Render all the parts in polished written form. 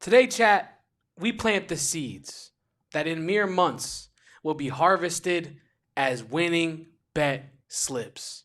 Today, chat, we plant the seeds that in mere months will be harvested as winning bet slips.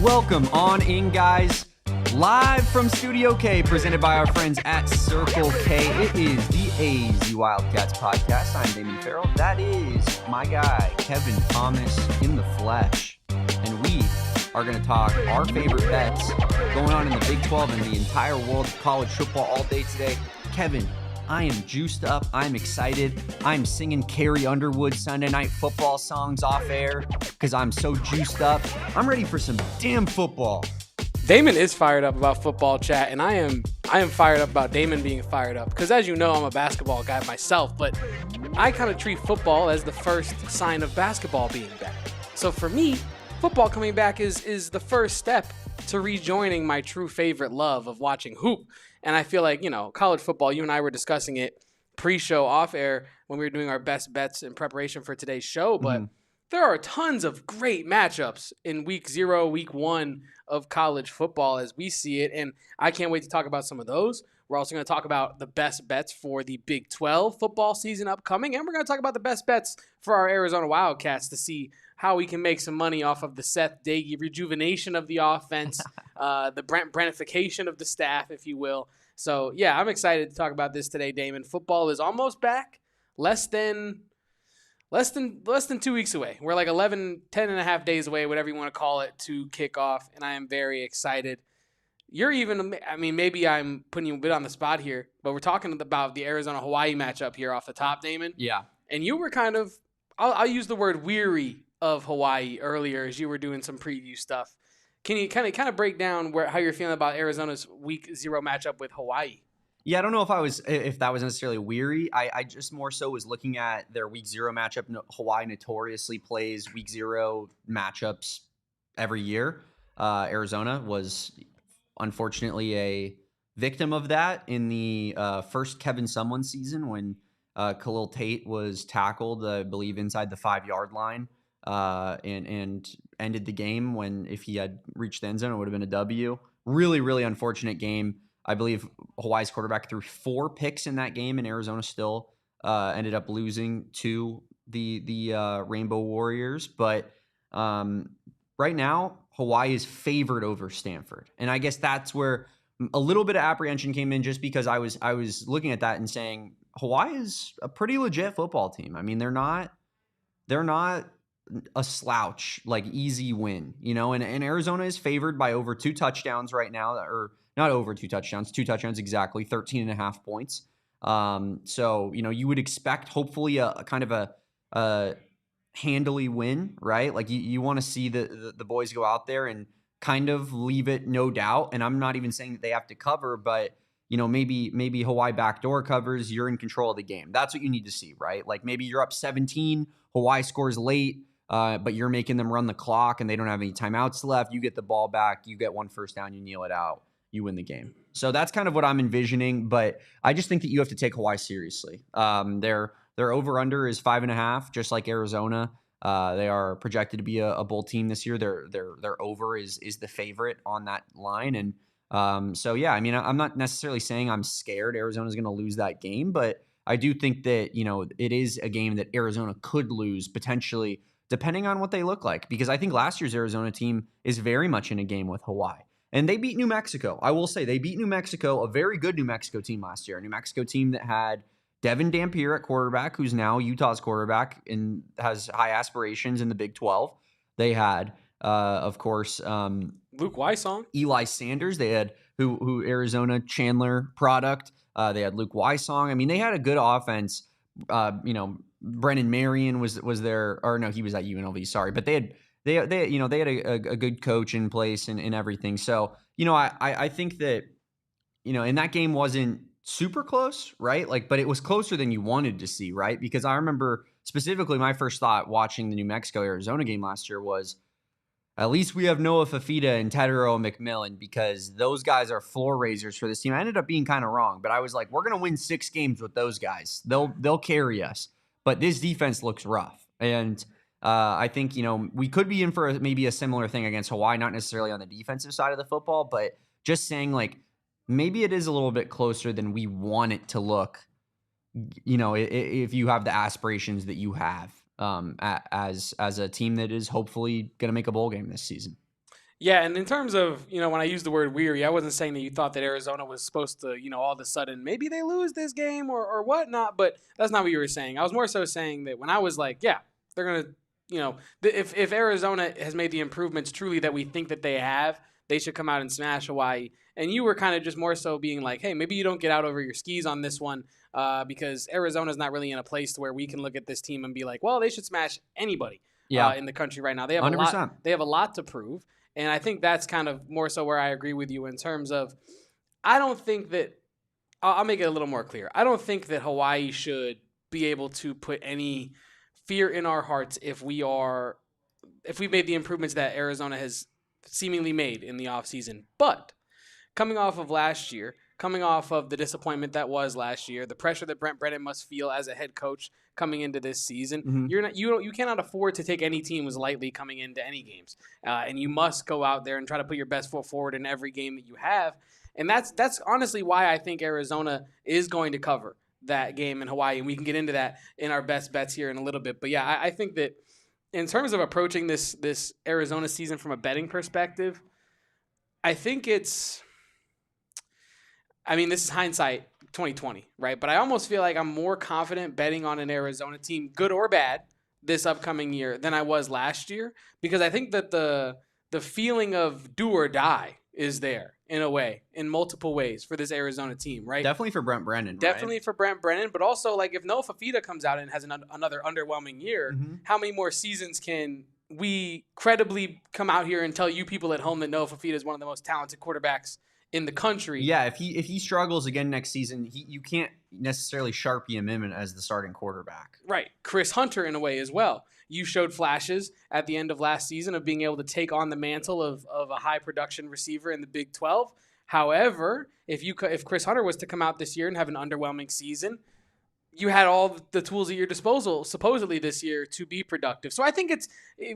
Welcome on in, guys. Live from Studio K, presented by our friends at Circle K. It is the AZ Wildcats podcast. I'm Damon Fairall. That is my guy, Kevin Thomas, in the flesh. And we are going to talk our favorite bets going on in the Big 12 and the entire world of college football all day today. Kevin, I am juiced up. I'm excited. I'm singing Carrie Underwood Sunday Night Football songs off air because I'm so juiced up. I'm ready for some damn football. Damon is fired up about football, chat, and I am fired up about Damon being fired up because, as you know, I'm a basketball guy myself, but I kind of treat football as the first sign of basketball being back. So for me, football coming back is the first step to rejoining my true favorite love of watching hoop. And I feel like, college football, you and I were discussing it pre-show off air when we were doing our best bets in preparation for today's show. But there are tons of great matchups in week 0, week 1 of college football as we see it. And I can't wait to talk about some of those. We're also going to talk about the best bets for the Big 12 football season upcoming. And we're going to talk about the best bets for our Arizona Wildcats to see how we can make some money off of the Seth Dagey rejuvenation of the offense, the Brent Brennanification of the staff, if you will. So, yeah, I'm excited to talk about this today, Damon. Football is almost back, less than 2 weeks away. We're like 10 and a half days away, whatever you want to call it, to kick off, and I am very excited. Maybe I'm putting you a bit on the spot here, but we're talking about the Arizona-Hawaii matchup here off the top, Damon. Yeah. And you were kind of, I'll use the word weary of Hawaii earlier as you were doing some preview stuff. Can you kind of break down how you're feeling about Arizona's week 0 matchup with Hawaii? Yeah, I don't know if that was necessarily weary. I just more so was looking at their week 0 matchup. Hawaii notoriously plays week 0 matchups every year. Arizona was unfortunately a victim of that in the first Kevin Sumlin season when Khalil Tate was tackled, I believe, inside the 5-yard line. And ended the game when if he had reached the end zone, it would have been a W. Really, really unfortunate game. I believe Hawaii's quarterback threw 4 picks in that game, and Arizona still ended up losing to the Rainbow Warriors. But right now, Hawaii is favored over Stanford, and I guess that's where a little bit of apprehension came in, just because I was looking at that and saying Hawaii is a pretty legit football team. I mean, they're not a slouch, like easy win, and Arizona is favored by over 2 touchdowns right now, or not over 2 touchdowns, 2 touchdowns exactly, 13.5 points. So, you would expect hopefully a kind of a handily win, right? Like you want to see the boys go out there and kind of leave it no doubt. And I'm not even saying that they have to cover, but maybe Hawaii backdoor covers, you're in control of the game. That's what you need to see, right? Like maybe you're up 17, Hawaii scores late, but you're making them run the clock and they don't have any timeouts left. You get the ball back, you get 1 first down, you kneel it out, you win the game. So that's kind of what I'm envisioning, but I just think that you have to take Hawaii seriously. Their over-under is 5.5, just like Arizona. They are projected to be a bowl team this year. Their over is the favorite on that line. And so, yeah, I mean, I'm not necessarily saying I'm scared Arizona's going to lose that game, but I do think that, it is a game that Arizona could lose potentially, depending on what they look like, because I think last year's Arizona team is very much in a game with Hawaii. And they beat New Mexico. I will say they beat New Mexico, a very good New Mexico team last year. A New Mexico team that had Devin Dampier at quarterback, who's now Utah's quarterback and has high aspirations in the Big 12. They had, of course, Luke Wysong, Eli Sanders. They had who Arizona Chandler product. They had Luke Wysong. I mean, they had a good offense, Brennan Marion was there, or no, he was at UNLV. Sorry, but they had a good coach in place and everything. So I think that and that game wasn't super close, right? Like, but it was closer than you wanted to see, right? Because I remember specifically my first thought watching the New Mexico Arizona game last year was, at least we have Noah Fafita and Tedero McMillan, because those guys are floor raisers for this team. I ended up being kind of wrong, but I was like, we're going to win 6 games with those guys. They'll carry us. But this defense looks rough. And I think, we could be in for maybe a similar thing against Hawaii, not necessarily on the defensive side of the football, but just saying, like, maybe it is a little bit closer than we want it to look, if you have the aspirations that you have as a team that is hopefully going to make a bowl game this season. Yeah, and in terms of, when I used the word weary, I wasn't saying that you thought that Arizona was supposed to, all of a sudden, maybe they lose this game or whatnot, but that's not what you were saying. I was more so saying that when I was like, yeah, they're going to, if Arizona has made the improvements truly that we think that they have, they should come out and smash Hawaii. And you were kind of just more so being like, hey, maybe you don't get out over your skis on this one because Arizona's not really in a place to where we can look at this team and be like, well, they should smash anybody in the country right now. They have 100%. They have a lot to prove. And I think that's kind of more so where I agree with you in terms of, I don't think that, I'll make it a little more clear. I don't think that Hawaii should be able to put any fear in our hearts if we made the improvements that Arizona has seemingly made in the offseason. But coming off of last year, coming off of the disappointment that was last year, the pressure that Brent Brennan must feel as a head coach coming into this season, you cannot afford to take any teams lightly coming into any games, and you must go out there and try to put your best foot forward in every game that you have, and that's honestly why I think Arizona is going to cover that game in Hawaii, and we can get into that in our best bets here in a little bit. But yeah, I think that in terms of approaching this Arizona season from a betting perspective, I think this is hindsight 2020, right? But I almost feel like I'm more confident betting on an Arizona team, good or bad, this upcoming year than I was last year, because I think that the feeling of do or die is there in a way, in multiple ways for this Arizona team, right? Definitely for Brent Brennan. Definitely for Brent Brennan, but also like if Noah Fafita comes out and has another underwhelming year, how many more seasons can we credibly come out here and tell you people at home that Noah Fafita is one of the most talented quarterbacks in the country? Yeah, if he struggles again next season, you can't necessarily Sharpie him in as the starting quarterback. Right. Chris Hunter in a way as well. You showed flashes at the end of last season of being able to take on the mantle of a high production receiver in the Big 12. However, if Chris Hunter was to come out this year and have an underwhelming season, you had all the tools at your disposal supposedly this year to be productive. So I think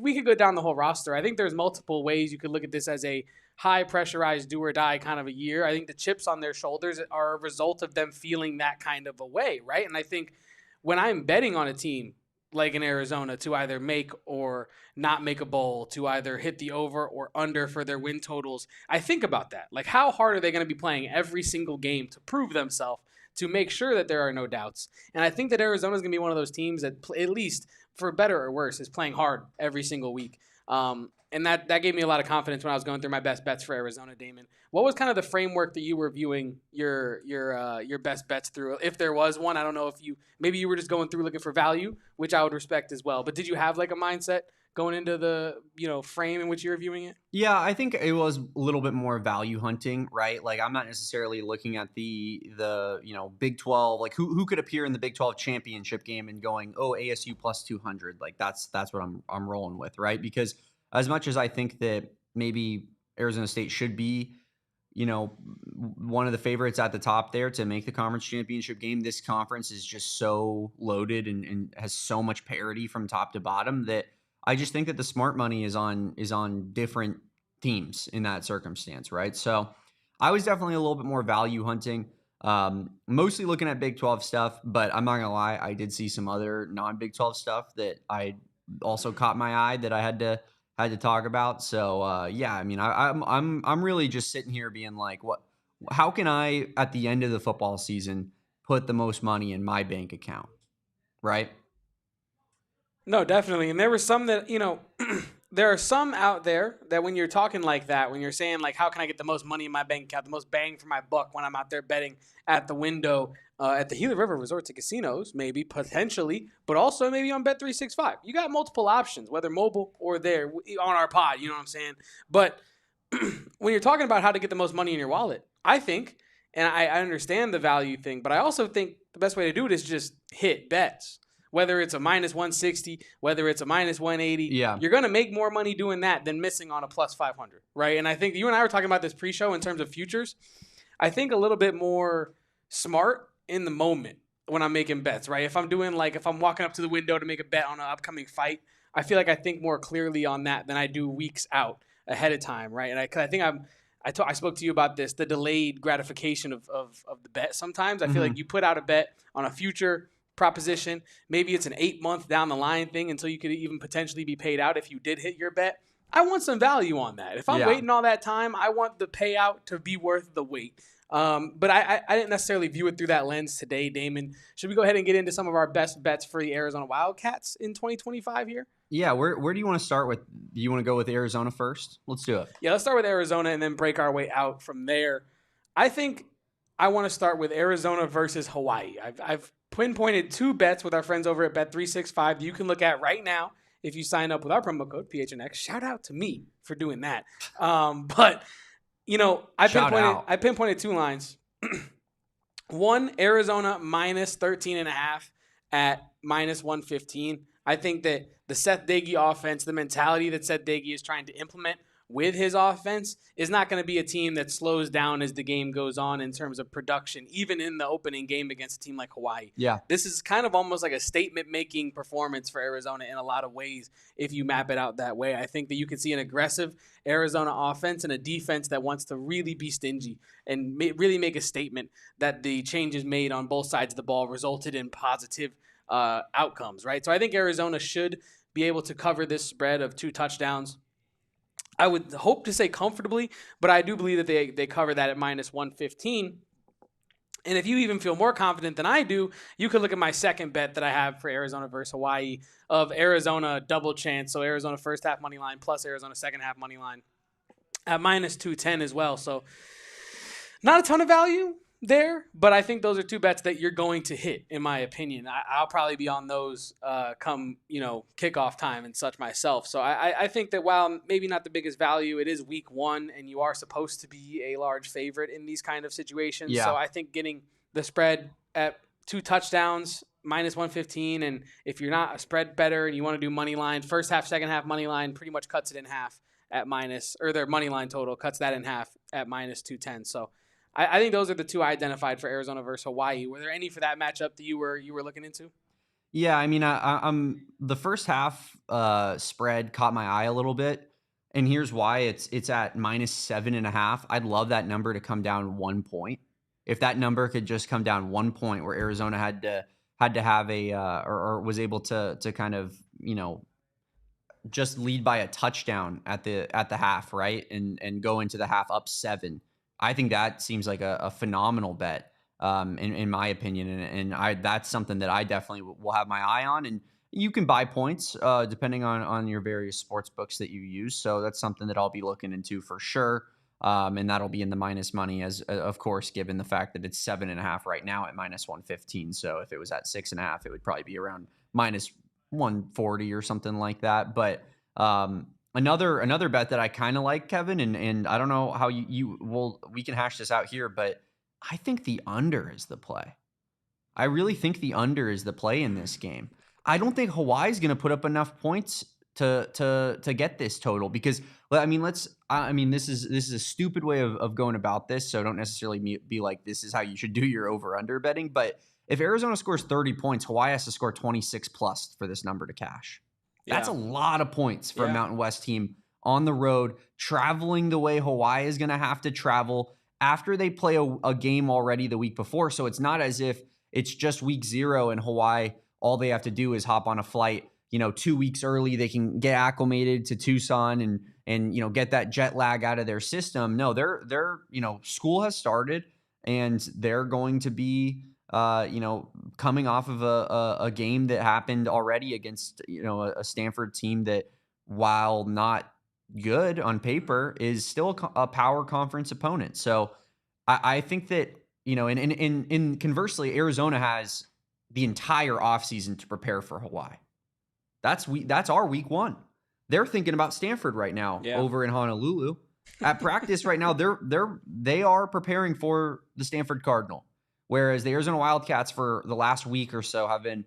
we could go down the whole roster. I think there's multiple ways you could look at this as a high pressurized do or die kind of a year. I think the chips on their shoulders are a result of them feeling that kind of a way, right? And I think when I'm betting on a team like in Arizona to either make or not make a bowl, to either hit the over or under for their win totals, I think about that. Like, how hard are they going to be playing every single game to prove themselves, to make sure that there are no doubts? And I think that Arizona is going to be one of those teams that, at least for better or worse, is playing hard every single week. And that gave me a lot of confidence when I was going through my best bets for Arizona, Damon. What was kind of the framework that you were viewing your best bets through? If there was one, I don't know if maybe you were just going through looking for value, which I would respect as well. But did you have like a mindset going into the frame in which you were viewing it? Yeah, I think it was a little bit more value hunting, right? Like, I'm not necessarily looking at the Big 12, like who could appear in the Big 12 championship game and going, oh, ASU plus 200. Like that's what I'm rolling with, right? Because as much as I think that maybe Arizona State should be, one of the favorites at the top there to make the conference championship game, this conference is just so loaded and has so much parity from top to bottom that I just think that the smart money is on different teams in that circumstance, right? So I was definitely a little bit more value hunting, mostly looking at Big 12 stuff, but I'm not gonna lie, I did see some other non-Big 12 stuff that I also caught my eye that I had to talk about. So yeah, I mean, I'm really just sitting here being like, how can I at the end of the football season put the most money in my bank account, right? No, definitely. And there were some that, there are some out there that when you're talking like that, when you're saying like, how can I get the most money in my bank account, the most bang for my buck when I'm out there betting at the window at the Gila River Resorts and Casinos, maybe potentially, but also maybe on Bet365. You got multiple options, whether mobile or there on our pod. You know what I'm saying? But when you're talking about how to get the most money in your wallet, I think, and I understand the value thing, but I also think the best way to do it is just hit bets. Whether it's a minus 160, whether it's a minus 180, you're going to make more money doing that than missing on a plus 500, right? And I think you and I were talking about this pre-show in terms of futures. I think a little bit more smart in the moment when I'm making bets, right? If I'm walking up to the window to make a bet on an upcoming fight, I feel like I think more clearly on that than I do weeks out ahead of time, right? And I think I spoke to you about this, the delayed gratification of the bet sometimes. I feel like you put out a bet on a future proposition. Maybe it's an 8-month down the line thing until you could even potentially be paid out if you did hit your bet. I want some value on that. If I'm waiting all that time, I want the payout to be worth the wait. But I didn't necessarily view it through that lens today, Damon. Should we go ahead and get into some of our best bets for the Arizona Wildcats in 2025 here? Yeah, where do you want to start with? Do you want to go with Arizona first? Let's do it. Yeah, let's start with Arizona and then break our way out from there. I think I want to start with Arizona versus Hawaii. I've pinpointed 2 bets with our friends over at Bet365 you can look at right now if you sign up with our promo code PHNX. Shout out to me for doing that. But, I pinpointed 2 lines. One, Arizona minus 13.5 at minus 115. I think that the Seth Doege offense, the mentality that Seth Doege is trying to implement with his offense is not going to be a team that slows down as the game goes on in terms of production, even in the opening game against a team like Hawaii. Yeah. This is kind of almost like a statement-making performance for Arizona in a lot of ways if you map it out that way. I think that you can see an aggressive Arizona offense and a defense that wants to really be stingy and really make a statement that the changes made on both sides of the ball resulted in positive outcomes, right? So I think Arizona should be able to cover this spread of 2 touchdowns. I would hope to say comfortably, but I do believe that they cover that at minus 115. And if you even feel more confident than I do, you could look at my second bet that I have for Arizona versus Hawaii of Arizona double chance. So Arizona first half money line plus Arizona second half money line at minus 210 as well. So not a ton of value there, but I think those are 2 bets that you're going to hit, in my opinion. I'll probably be on those come kickoff time and such myself. So I think that while maybe not the biggest value, it is week 1, and you are supposed to be a large favorite in these kind of situations. Yeah. So I think getting the spread at 2 touchdowns, minus 115, and if you're not a spread better and you want to do money line, first half, second half money line pretty much cuts it in half at minus, or their money line total cuts that in half at minus 210. So I think those are the 2 I identified for Arizona versus Hawaii. Were there any for that matchup that you were looking into? Yeah, I mean, I'm the first half spread caught my eye a little bit, and here's why. It's at minus 7.5. I'd love that number to come down 1 point. If that number could just come down 1 point, where Arizona had to have a or was able to kind of just lead by a touchdown at the half, right, and go into the half up 7. I think that seems like a phenomenal bet, in my opinion, and that's something that I definitely will have my eye on. And you can buy points depending on your various sports books that you use, so that's something that I'll be looking into for sure. And that'll be in the minus money, as of course, given the fact that it's 7.5 right now at minus 115. So if it was at 6.5, it would probably be around minus 140 or something like that. But Another bet that I kind of like, Kevin, and I don't know how we can hash this out here, but I think the under is the play. I really think the under is the play in this game. I don't think Hawaii's going to put up enough points to get this total, because this is a stupid way of going about this, so don't necessarily be like this is how you should do your over under betting. But if Arizona scores 30 points, Hawaii has to score 26 plus for this number to cash. That's a lot of points for a Mountain West team on the road, traveling the way Hawaii is going to have to travel after they play a game already the week before. So it's not as if it's just week 0 and Hawaii, all they have to do is hop on a flight, 2 weeks early. They can get acclimated to Tucson and get that jet lag out of their system. No, they're school has started, and they're going to be coming off of a game that happened already against, a Stanford team that while not good on paper, is still a power conference opponent. So I think that, and conversely, Arizona has the entire offseason to prepare for Hawaii. That's our week one. They're thinking about Stanford right now over in Honolulu. At practice right now, they are preparing for the Stanford Cardinal, whereas the Arizona Wildcats for the last week or so have been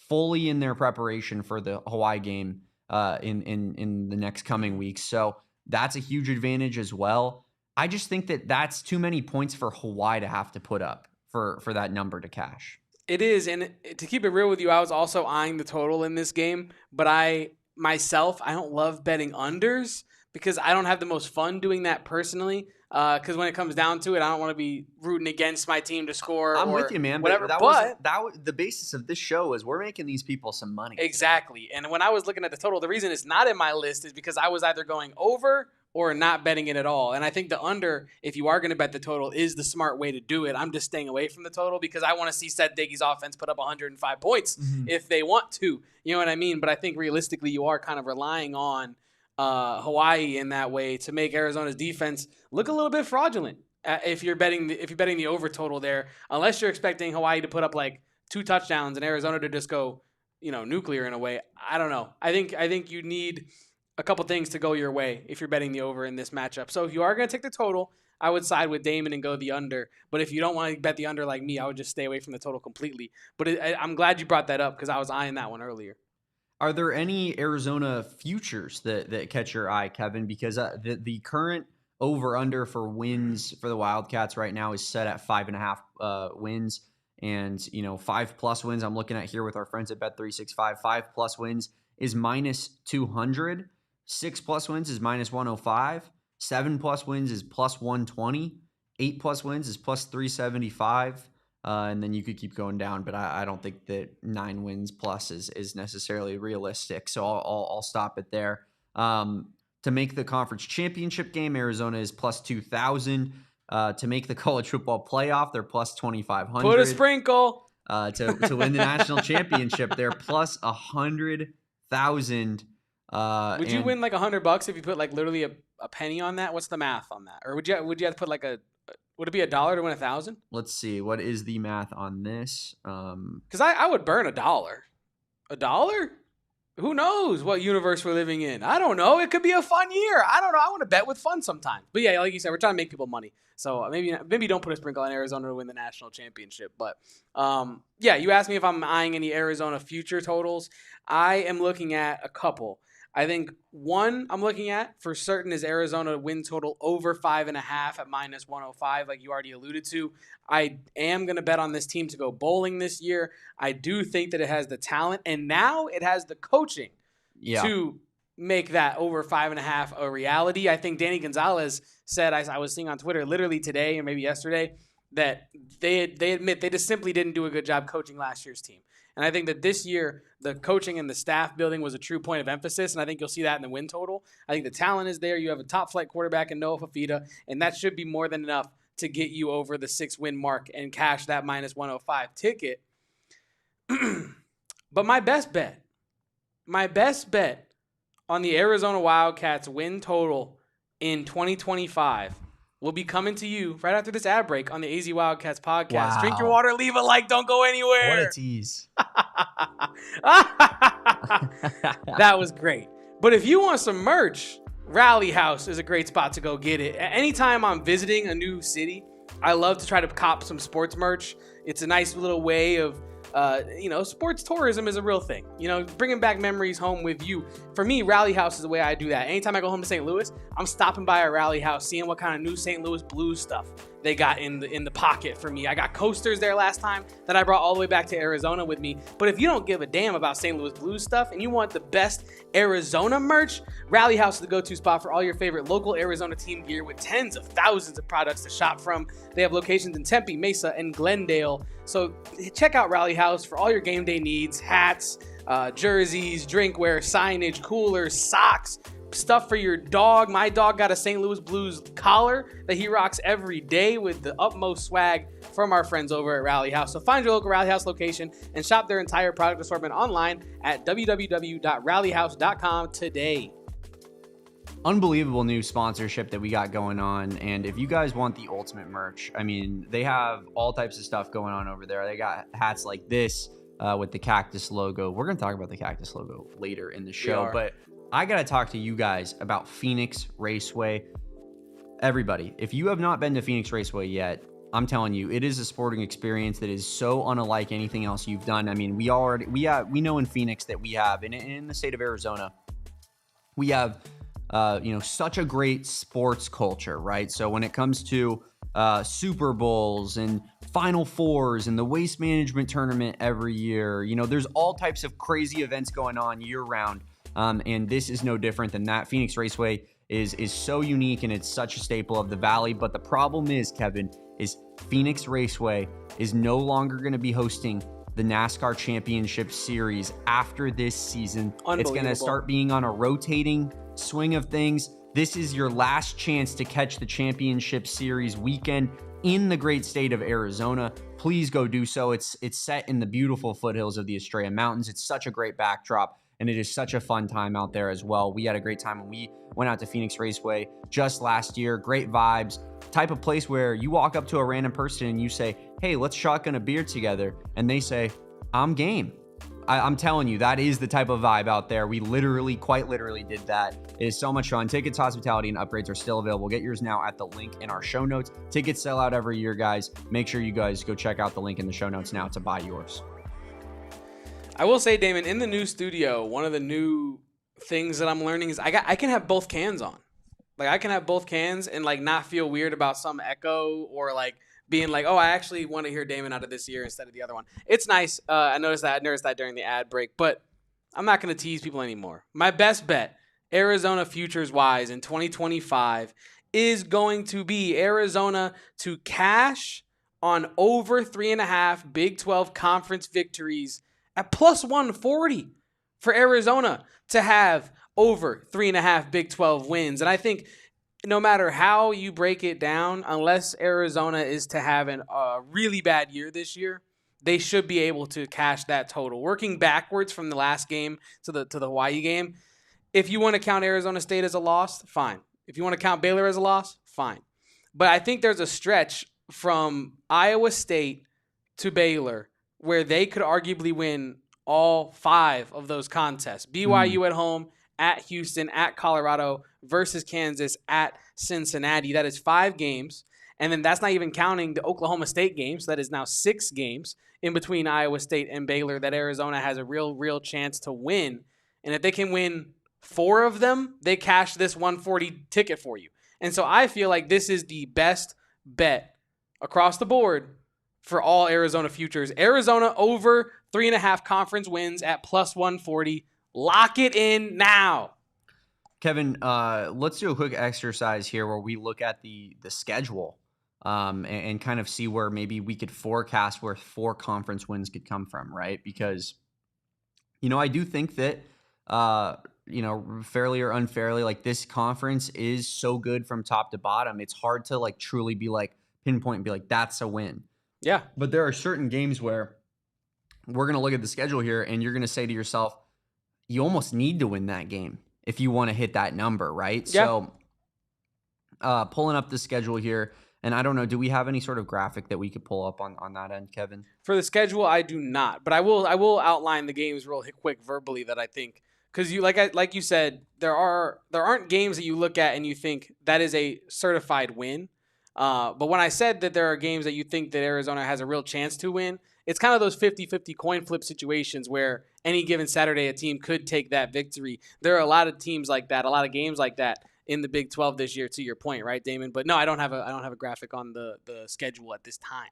fully in their preparation for the Hawaii game in the next coming weeks. So that's a huge advantage as well. I just think that that's too many points for Hawaii to have to put up for that number to cash. It is, and to keep it real with you, I was also eyeing the total in this game, but I don't love betting unders because I don't have the most fun doing that personally. Because when it comes down to it, I don't want to be rooting against my team to score. I'm with you, man. Whatever. The basis of this show is we're making these people some money. Exactly. And when I was looking at the total, the reason it's not in my list is because I was either going over or not betting it at all. And I think the under, if you are going to bet the total, is the smart way to do it. I'm just staying away from the total because I want to see Seth Diggy's offense put up 105 points if they want to. You know what I mean? But I think realistically, you are kind of relying on Hawaii in that way to make Arizona's defense look a little bit fraudulent. If you're betting the over total there, unless you're expecting Hawaii to put up like 2 touchdowns and Arizona to just go, nuclear in a way. I don't know. I think you need a couple things to go your way if you're betting the over in this matchup. So if you are going to take the total, I would side with Damon and go the under. But if you don't want to bet the under like me, I would just stay away from the total completely. But I'm glad you brought that up because I was eyeing that one earlier. Are there any Arizona futures that catch your eye, Kevin? Because the current over-under for wins for the Wildcats right now is set at 5.5 wins. And, 5+ wins I'm looking at here with our friends at Bet365. 5+ wins is -200. 6+ wins is -105. 7+ wins is +120. 8+ wins is +375. And then you could keep going down, but I don't think that 9 wins plus is necessarily realistic. So I'll stop it there. To make the conference championship game, Arizona is +2,000. To make the college football playoff, they're +2,500. Put a sprinkle. To win the national championship, they're +100,000. Would you win like $100 if you put like literally a penny on that? What's the math on that? Or would you have to put like would it be $1 to win 1,000? Let's see. What is the math on this? Because I would burn $1. $1? Who knows what universe we're living in? I don't know. It could be a fun year. I don't know. I want to bet with fun sometimes. But yeah, like you said, we're trying to make people money. So maybe don't put a sprinkle on Arizona to win the national championship. But yeah, you asked me if I'm eyeing any Arizona future totals. I am looking at a couple. I think one I'm looking at for certain is Arizona win total over 5.5 at -105, like you already alluded to. I am going to bet on this team to go bowling this year. I do think that it has the talent, and now it has the coaching to make that over 5.5 a reality. I think Danny Gonzalez said, I was seeing on Twitter literally today or maybe yesterday, that they admit they just simply didn't do a good job coaching last year's team. And I think that this year, the coaching and the staff building was a true point of emphasis, and I think you'll see that in the win total. I think the talent is there. You have a top-flight quarterback in Noah Fafita, and that should be more than enough to get you over the 6-win mark and cash that -105 ticket. But my best bet on the Arizona Wildcats win total in 2025 will be coming to you right after this ad break on the AZ Wildcats podcast. Wow. Drink your water, leave a like, don't go anywhere. What a tease. That was great. But if you want some merch, Rally House is a great spot to go get it. Anytime I'm visiting a new city, I love to try to cop some sports merch. It's a nice little way of sports tourism is a real thing. Bringing back memories home with you. For me, Rally House is the way I do that. Anytime I go home to St. Louis, I'm stopping by a Rally House, seeing what kind of new St. Louis Blues stuff they got in the pocket for me. I got coasters there last time that I brought all the way back to Arizona with me. But if you don't give a damn about St. Louis Blues stuff and you want the best Arizona merch, Rally House is the go-to spot for all your favorite local Arizona team gear with tens of thousands of products to shop from. They have locations in Tempe, Mesa, and Glendale. So check out Rally House for all your game day needs: hats, jerseys, drinkware, signage, coolers, socks, stuff for your dog. My dog got a St. Louis Blues collar that he rocks every day with the utmost swag from our friends over at Rally House. So find your local Rally House location and shop their entire product assortment online at www.rallyhouse.com today. unbelievable new sponsorship that we got going on. And if you guys want the ultimate merch, I mean, they have all types of stuff going on over there. They got hats like this with the cactus logo. We're going to talk about the cactus logo later in the show, but I got to talk to you guys about Phoenix Raceway. Everybody, if you have not been to Phoenix Raceway yet, I'm telling you, it is a sporting experience that is so unlike anything else you've done. I mean, we know in Phoenix that we have, and in the state of Arizona, we have, such a great sports culture, right? So when it comes to Super Bowls and Final Fours and the waste management tournament every year, there's all types of crazy events going on year round. And this is no different than that. Phoenix Raceway is so unique, and it's such a staple of the Valley. But the problem is, Kevin, is Phoenix Raceway is no longer going to be hosting the NASCAR Championship Series after this season. It's going to start being on a rotating swing of things. This is your last chance to catch the Championship Series weekend in the great state of Arizona. Please go do so. It's set in the beautiful foothills of the Estrella Mountains. It's such a great backdrop, and it is such a fun time out there as well. We had a great time when we went out to Phoenix Raceway just last year. Great vibes. Type of place where you walk up to a random person and you say, hey, let's shotgun a beer together. And they say, I'm game. I'm telling you, that is the type of vibe out there. We quite literally did that. It is so much fun. Tickets, hospitality, and upgrades are still available. Get yours now at the link in our show notes. Tickets sell out every year, guys. Make sure you guys go check out the link in the show notes now to buy yours. I will say, Damon, in the new studio, one of the new things that I'm learning is I can have both cans on. Like, I can have both cans and, like, not feel weird about some echo or, like, being like, oh, I actually want to hear Damon out of this ear instead of the other one. It's nice. I noticed that during the ad break, but I'm not going to tease people anymore. My best bet, Arizona futures-wise in 2025, is going to be Arizona to cash on over 3.5 Big 12 conference victories at plus 140 for Arizona to have over 3.5 Big 12 wins. And I think no matter how you break it down, unless Arizona is to have a really bad year this year, they should be able to cash that total. Working backwards from the last game to the Hawaii game, if you want to count Arizona State as a loss, fine. If you want to count Baylor as a loss, fine. But I think there's a stretch from Iowa State to Baylor where they could arguably win all 5 of those contests. BYU at home, at Houston, at Colorado, versus Kansas, at Cincinnati. That is 5 games. And then that's not even counting the Oklahoma State game. So that is now 6 games in between Iowa State and Baylor that Arizona has a real chance to win. And if they can win 4 of them, they cash this 140 ticket for you. And so I feel like this is the best bet across the board for all Arizona futures. Arizona over 3.5 conference wins at plus 140. Lock it in now. Kevin, let's do a quick exercise here where we look at the schedule and kind of see where maybe we could forecast where 4 conference wins could come from, right? Because, I do think that, fairly or unfairly, like, this conference is so good from top to bottom. It's hard to, like, truly be like pinpoint and be like, that's a win. Yeah. But there are certain games where we're going to look at the schedule here and you're going to say to yourself, you almost need to win that game if you want to hit that number, right? Yeah. So pulling up the schedule here, and I don't know, do we have any sort of graphic that we could pull up on that end, Kevin? For the schedule, I do not, but I will outline the games real quick verbally that I think, because like you said, there aren't games that you look at and you think that is a certified win. But when I said that there are games that you think that Arizona has a real chance to win, it's kind of those 50-50 coin flip situations where any given Saturday a team could take that victory. There are a lot of teams like that, a lot of games like that in the Big 12 this year, to your point, right, Damon? But no, I don't have a graphic on the schedule at this time.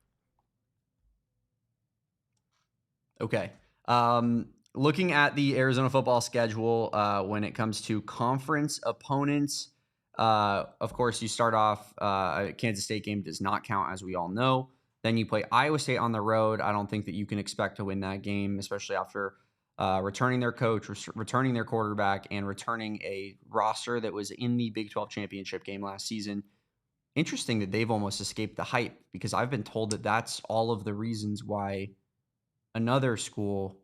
Okay. Looking at the Arizona football schedule, when it comes to conference opponents, of course, you start off, a Kansas State game does not count, as we all know. Then you play Iowa State on the road. I don't think that you can expect to win that game, especially after returning their coach, returning their quarterback, and returning a roster that was in the Big 12 championship game last season. Interesting that they've almost escaped the hype, because I've been told that that's all of the reasons why another school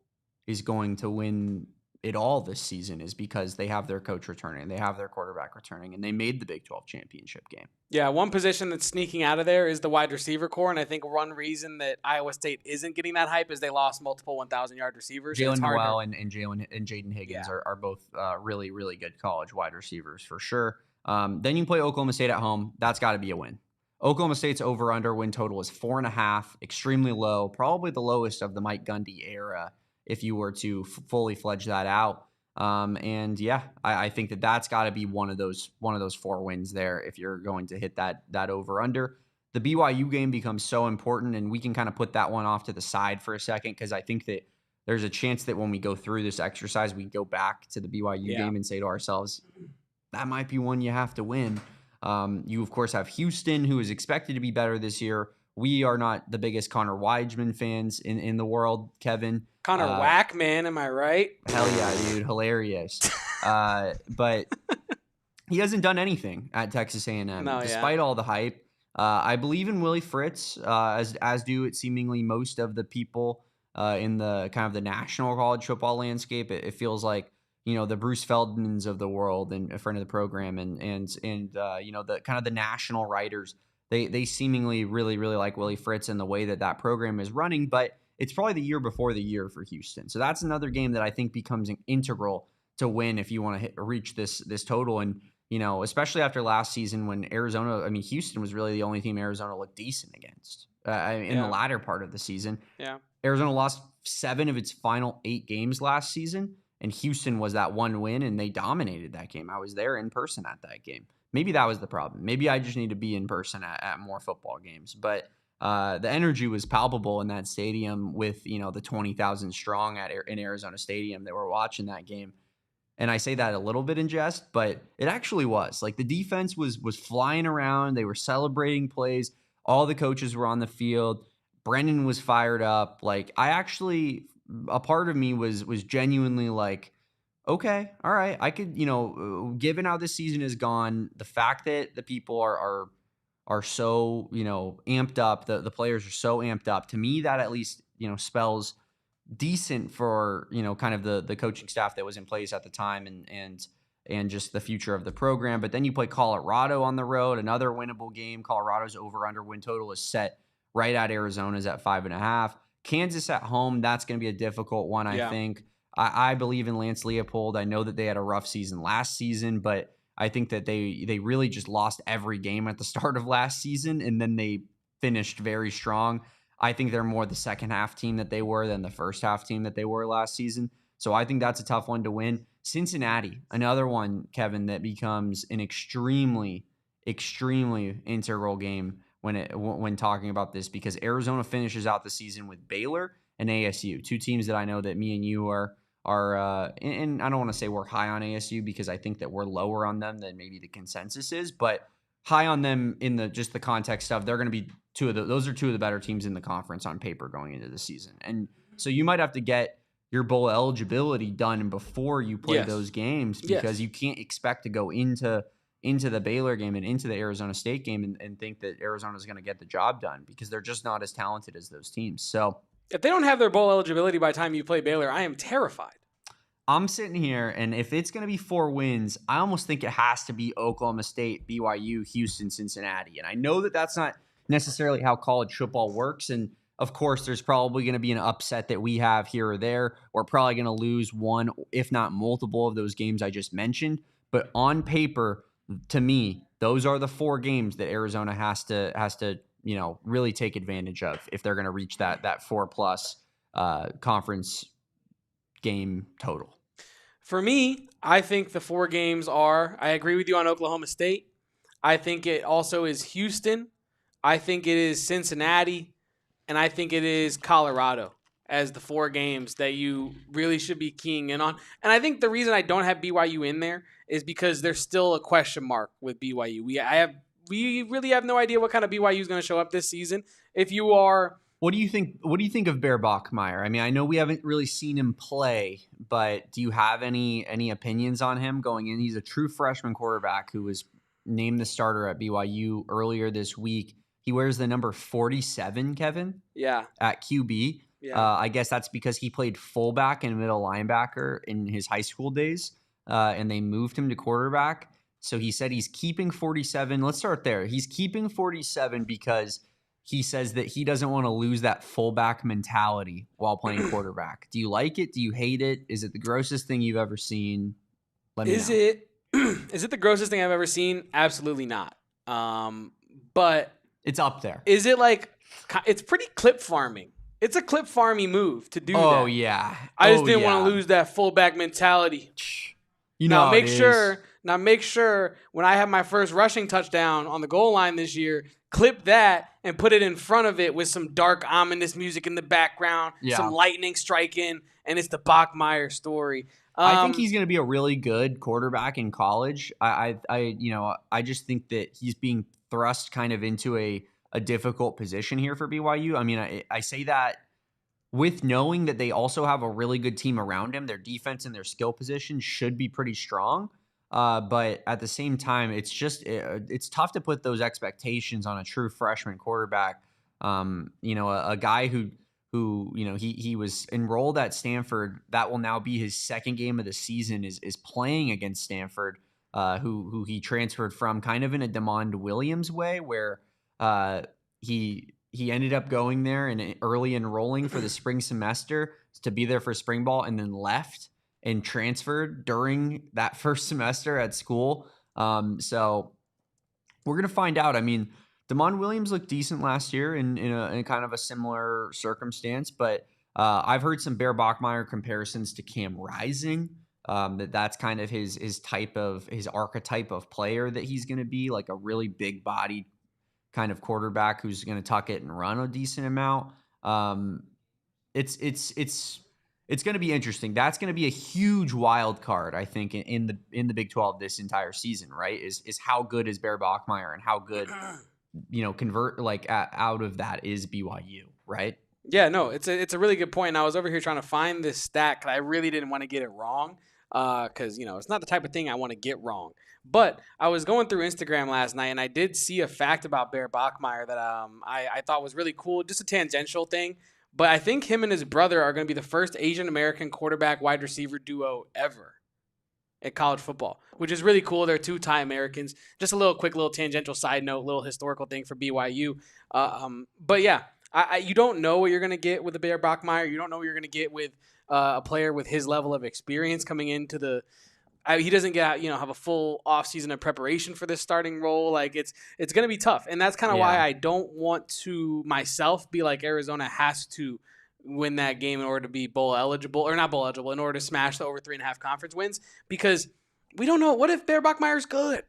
is going to win it all this season is because they have their coach returning, they have their quarterback returning, and they made the Big 12 championship game. Yeah, one position that's sneaking out of there is the wide receiver core, and I think one reason that Iowa State isn't getting that hype is they lost multiple 1,000-yard receivers. Jalen Noel and Jaden Higgins are both really, really good college wide receivers for sure. Then you play Oklahoma State at home. That's got to be a win. Oklahoma State's over-under win total is 4.5, extremely low, probably the lowest of the Mike Gundy era if you were to fully fledge that out. And yeah, I think that that's got to be one of those 4 wins there if you're going to hit that over-under. The BYU game becomes so important, and we can kind of put that one off to the side for a second because I think that there's a chance that when we go through this exercise, we go back to the BYU game and say to ourselves, that might be one you have to win. You, of course, have Houston, who is expected to be better this year. We are not the biggest Connor Weidman fans in the world, Kevin. Connor Wackman, am I right? Hell yeah, dude. Hilarious. But he hasn't done anything at Texas A&M, despite all the hype. I believe in Willie Fritz, as do it seemingly most of the people in the kind of the national college football landscape. It feels like, the Bruce Feldmans of the world and a friend of the program and the kind of the national writers, they seemingly really, really like Willie Fritz and the way that program is running, but it's probably the year before the year for Houston. So that's another game that I think becomes integral to win if you want to reach this total. And, especially after last season when Houston was really the only team Arizona looked decent against in the latter part of the season. Yeah. Arizona lost 7 of its final 8 games last season. And Houston was that one win, and they dominated that game. I was there in person at that game. Maybe that was the problem. Maybe I just need to be in person at more football games. But the energy was palpable in that stadium with, the 20,000 strong in Arizona Stadium that were watching that game. And I say that a little bit in jest, but it actually was. Like, the defense was flying around. They were celebrating plays. All the coaches were on the field. Brennan was fired up. Like, a part of me was genuinely like, okay, all right, I could, given how this season is gone, the fact that the people are so, amped up, the players are so amped up, to me, that at least, spells decent for, kind of the coaching staff that was in place at the time and just the future of the program. But then you play Colorado on the road, another winnable game. Colorado's over-under win total is set right at Arizona's at 5.5. Kansas at home, that's going to be a difficult one, I think. I believe in Lance Leopold. I know that they had a rough season last season, but I think that they really just lost every game at the start of last season, and then they finished very strong. I think they're more the second half team that they were than the first half team that they were last season. So I think that's a tough one to win. Cincinnati, another one, Kevin, that becomes an extremely, extremely integral game when talking about this, because Arizona finishes out the season with Baylor and ASU, 2 teams that I know that me and you are and I don't want to say we're high on ASU because I think that we're lower on them than maybe the consensus is, but high on them in the context of they're going to be those are 2 of the better teams in the conference on paper going into the season. And so you might have to get your bowl eligibility done before you play those games, because you can't expect to go into the Baylor game and into the Arizona State game and think that Arizona is going to get the job done, because they're just not as talented as those teams. So if they don't have their bowl eligibility by the time you play Baylor, I am terrified. I'm sitting here, and if it's going to be 4 wins, I almost think it has to be Oklahoma State, BYU, Houston, Cincinnati. And I know that that's not necessarily how college football works. And of course, there's probably going to be an upset that we have here or there. We're probably going to lose one, if not multiple, of those games I just mentioned. But on paper, to me, those are the 4 games that Arizona has to really take advantage of if they're going to reach that 4+ conference game total. For me, I think the 4 games are, I agree with you on Oklahoma State. I think it also is Houston. I think it is Cincinnati. And I think it is Colorado as the 4 games that you really should be keying in on. And I think the reason I don't have BYU in there is because there's still a question mark with BYU. We really have no idea what kind of BYU is going to show up this season. If you are, what do you think of Bear Bachmeier? I mean, I know we haven't really seen him play, but do you have any opinions on him going in? He's a true freshman quarterback who was named the starter at BYU earlier this week. He wears the number 47, Kevin. Yeah. At QB. Yeah. I guess that's because he played fullback and middle linebacker in his high school days, and they moved him to quarterback. So he said he's keeping 47. Let's start there. He's keeping 47 because he says that he doesn't want to lose that fullback mentality while playing quarterback. Do you like it? Do you hate it? Is it the grossest thing you've ever seen? Let me know. Is it the grossest thing I've ever seen? Absolutely not. But it's up there. Is it like it's pretty clip farming? It's a clip farmy move to do that. Oh yeah. I just didn't want to lose that fullback mentality. Now make sure when I have my first rushing touchdown on the goal line this year, clip that and put it in front of it with some dark, ominous music in the background, some lightning striking, and it's the Bachmeier story. I think he's going to be a really good quarterback in college. I just think that he's being thrust kind of into a difficult position here for BYU. I mean, I say that with knowing that they also have a really good team around him. Their defense and their skill position should be pretty strong. But at the same time, it's tough to put those expectations on a true freshman quarterback. A guy who he was enrolled at Stanford. That will now be his second game of the season is playing against Stanford, who he transferred from kind of in a DeMond Williams way, where he ended up going there and early enrolling for the spring semester to be there for spring ball, and then left and transferred during that first semester at school. So we're going to find out. I mean, DeMond Williams looked decent last year in a kind of a similar circumstance, but I've heard some Bear Bachmeier comparisons to Cam Rising. That's kind of his archetype of player that he's going to be, like a really big bodied kind of quarterback who's going to tuck it and run a decent amount. It's going to be interesting. That's going to be a huge wild card, I think, in the Big 12 this entire season, right? Is how good is Bear Bachmeier and how good, convert out of that is BYU, right? Yeah, no, it's a really good point. And I was over here trying to find this stat because I really didn't want to get it wrong. Because it's not the type of thing I want to get wrong. But I was going through Instagram last night and I did see a fact about Bear Bachmeier that I thought was really cool, just a tangential thing. But I think him and his brother are going to be the first Asian American quarterback wide receiver duo ever at college football, which is really cool. They're two Thai Americans. Just a quick little tangential side note, little historical thing for BYU. But yeah, you don't know what you're going to get with the Bear Bachmeier. You don't know what you're going to get with a player with his level of experience coming into he doesn't get have a full offseason of preparation for this starting role. Like it's going to be tough, and that's kind of why I don't want to myself be like Arizona has to win that game in order to be bowl eligible, or not bowl eligible, in order to smash the over 3.5 conference wins, because we don't know what if Bear Bachmeier's good.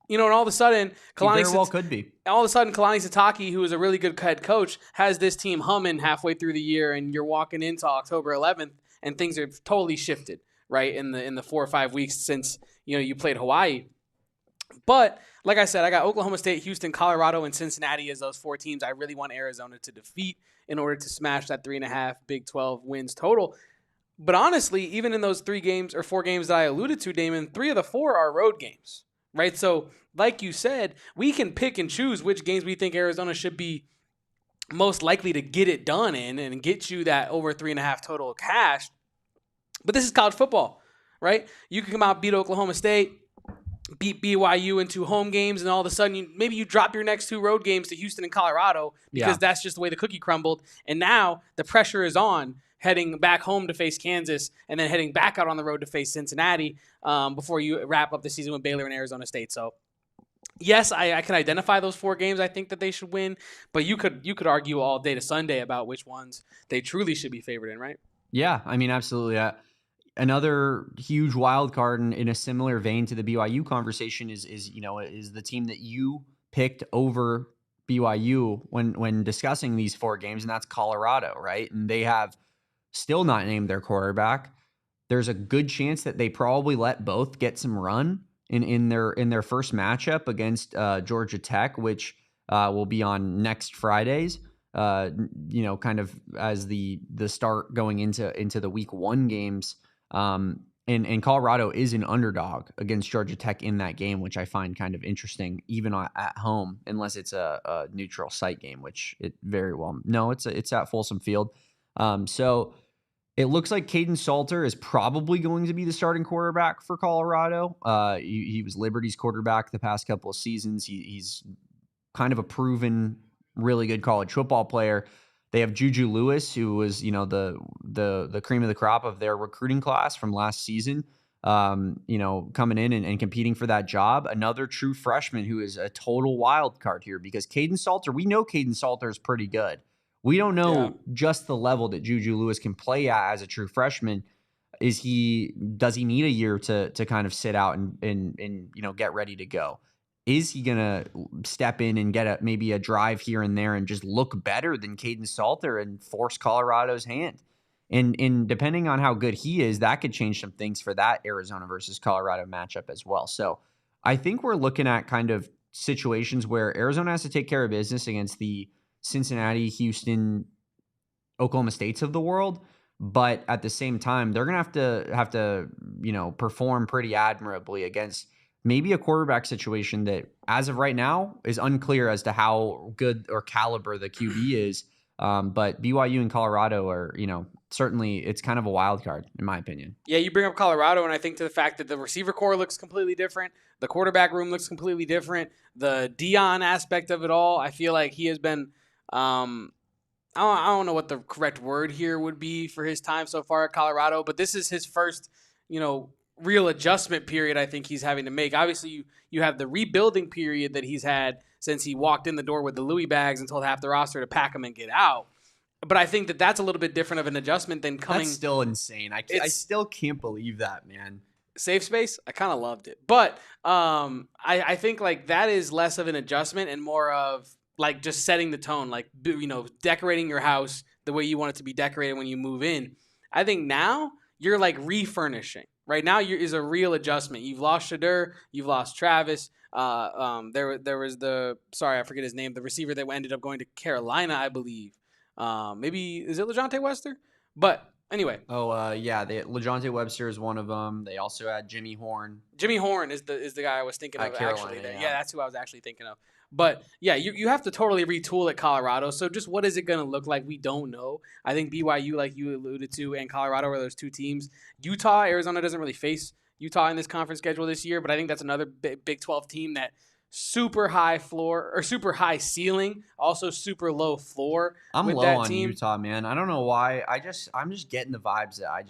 And all of a sudden, Kalani very well could be. All of a sudden, Kalani Sitake, who is a really good head coach, has this team humming halfway through the year, and you're walking into October 11th, and things are totally shifted, right, in the 4 or 5 weeks since you played Hawaii. But like I said, I got Oklahoma State, Houston, Colorado, and Cincinnati as those 4 teams I really want Arizona to defeat in order to smash that 3.5 Big 12 wins total. But honestly, even in those 4 games that I alluded to, Damon, 3 of the 4 are road games. Right, so like you said, we can pick and choose which games we think Arizona should be most likely to get it done in and get you that over 3.5 total cash. But this is college football, right? You can come out, beat Oklahoma State, beat BYU in 2 home games, and all of a sudden maybe you drop your next 2 road games to Houston and Colorado because that's just the way the cookie crumbled. And now the pressure is on, heading back home to face Kansas and then heading back out on the road to face Cincinnati before you wrap up the season with Baylor and Arizona State. So, yes, I can identify those 4 games I think that they should win, but you could argue all day to Sunday about which ones they truly should be favored in, right? Yeah, I mean, absolutely. Another huge wild card in a similar vein to the BYU conversation is the team that you picked over BYU when discussing these 4 games, and that's Colorado, right? And they have still not named their quarterback. There's a good chance that they probably let both get some run in their first matchup against Georgia Tech, which will be on next Fridays. Kind of as the start going into the week 1 games. And Colorado is an underdog against Georgia Tech in that game, which I find kind of interesting, even at home, unless it's a neutral site game, which it very well. No, it's at Folsom Field. So it looks like Caden Salter is probably going to be the starting quarterback for Colorado. He was Liberty's quarterback the past couple of seasons. He's kind of a proven, really good college football player. They have Juju Lewis, who was, the cream of the crop of their recruiting class from last season. Coming in and competing for that job. Another true freshman who is a total wild card here, because Caden Salter, we know Caden Salter is pretty good. We don't know just the level that Juju Lewis can play at as a true freshman. Does he need a year to kind of sit out and get ready to go? Is he going to step in and get maybe a drive here and there and just look better than Caden Salter and force Colorado's hand? And depending on how good he is, that could change some things for that Arizona versus Colorado matchup as well. So I think we're looking at kind of situations where Arizona has to take care of business against the Cincinnati, Houston, Oklahoma States of the world. But at the same time, they're going to have to perform pretty admirably against maybe a quarterback situation that, as of right now, is unclear as to how good or caliber the QB is. But BYU and Colorado are, certainly it's kind of a wild card, in my opinion. Yeah, you bring up Colorado, and I think to the fact that the receiver core looks completely different. The quarterback room looks completely different. The Dion aspect of it all, I feel like he has been I don't know what the correct word here would be for his time so far at Colorado, but this is his first, real adjustment period I think he's having to make. Obviously, you have the rebuilding period that he's had since he walked in the door with the Louis bags and told half the roster to pack them and get out. But I think that that's a little bit different of an adjustment than coming. That's still insane. I still can't believe that, man. Safe space, I kind of loved it. But I think like that is less of an adjustment and more of like just setting the tone, like, decorating your house the way you want it to be decorated when you move in. I think now you're like refurnishing. Right now is a real adjustment. You've lost Shadur, you've lost Travis. There was I forget his name, the receiver that ended up going to Carolina, I believe. Maybe is it LeJontay Webster? But anyway. LeJontay Webster is one of them. They also had Jimmy Horn. Jimmy Horn is the guy I was thinking of Carolina, actually. Yeah, that's who I was actually thinking of. But yeah, you have to totally retool at Colorado. So just what is it going to look like? We don't know. I think BYU, like you alluded to, and Colorado are those two teams. Utah, Arizona doesn't really face Utah in this conference schedule this year, but I think that's another Big 12 team that super high floor or super high ceiling, also super low floor. I'm low on Utah, man. I don't know why. I'm just getting the vibes that I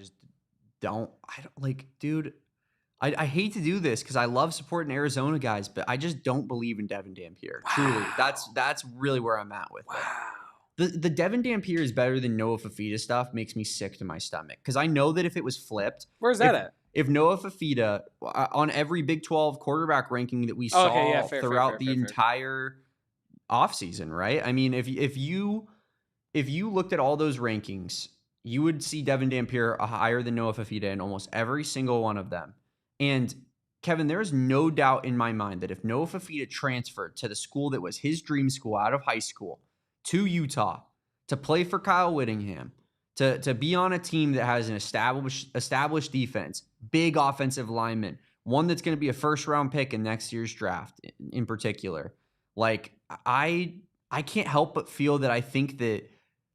don't like, dude. I hate to do this because I love supporting Arizona guys, but I just don't believe in Devin Dampier. Wow. Truly, that's really where I'm at with it. The Devin Dampier is better than Noah Fafita stuff makes me sick to my stomach because I know that if it was flipped, where's that at? If Noah Fafita on every Big 12 quarterback ranking that we saw throughout the entire offseason, right? I mean, if you looked at all those rankings, you would see Devin Dampier higher than Noah Fafita in almost every single one of them. And Kevin, there is no doubt in my mind that if Noah Fafita transferred to the school that was his dream school out of high school to Utah to play for Kyle Whittingham, to be on a team that has an established defense, big offensive lineman, one that's going to be a first-round pick in next year's draft in particular, like I can't help but feel that I think that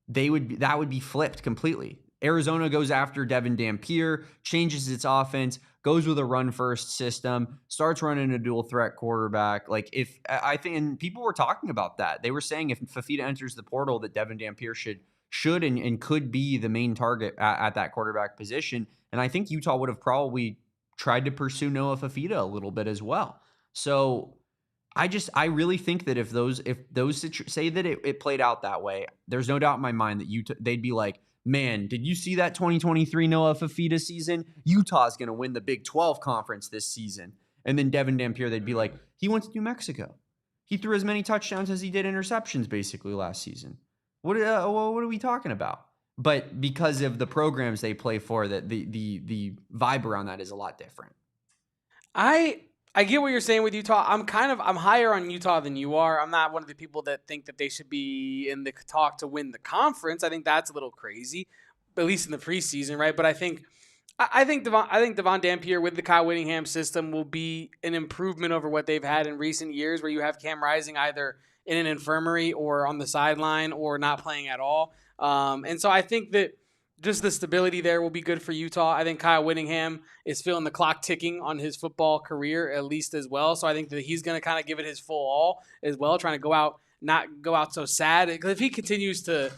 that would be flipped completely. Arizona goes after Devin Dampier, changes its offense, goes with a run-first system, starts running a dual-threat quarterback. Like, I think, and people were talking about that. They were saying if Fafita enters the portal, that Devin Dampier should and could be the main target at that quarterback position. And I think Utah would have probably tried to pursue Noah Fafita a little bit as well. So I really think that if those say that it played out that way, there's no doubt in my mind that they'd be like, man, did you see that 2023 Noah Fafita season? Utah's going to win the Big 12 conference this season. And then Devin Dampier, they'd be like, he went to New Mexico. He threw as many touchdowns as he did interceptions basically last season. What are we talking about? But because of the programs they play for, that the vibe around that is a lot different. I get what you're saying with Utah. I'm higher on Utah than you are. I'm not one of the people that think that they should be in the talk to win the conference. I think that's a little crazy, at least in the preseason, right? But I think Devon Dampier with the Kyle Whittingham system will be an improvement over what they've had in recent years, where you have Cam Rising either in an infirmary or on the sideline or not playing at all. And so I think that just the stability there will be good for Utah. I think Kyle Whittingham is feeling the clock ticking on his football career at least as well. So I think that he's going to kind of give it his full all as well, trying to not go out so sad. Because if he continues to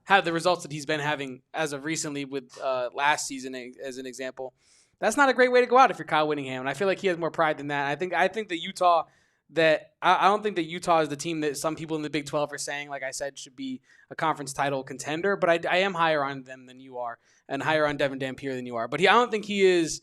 have the results that he's been having as of recently with last season as an example, that's not a great way to go out if you're Kyle Whittingham. And I feel like he has more pride than that. I think that Utah – I don't think that Utah is the team that some people in the Big 12 are saying, like I said, should be a conference title contender. But I am higher on them than you are, and higher on Devin Dampier than you are. But I don't think he is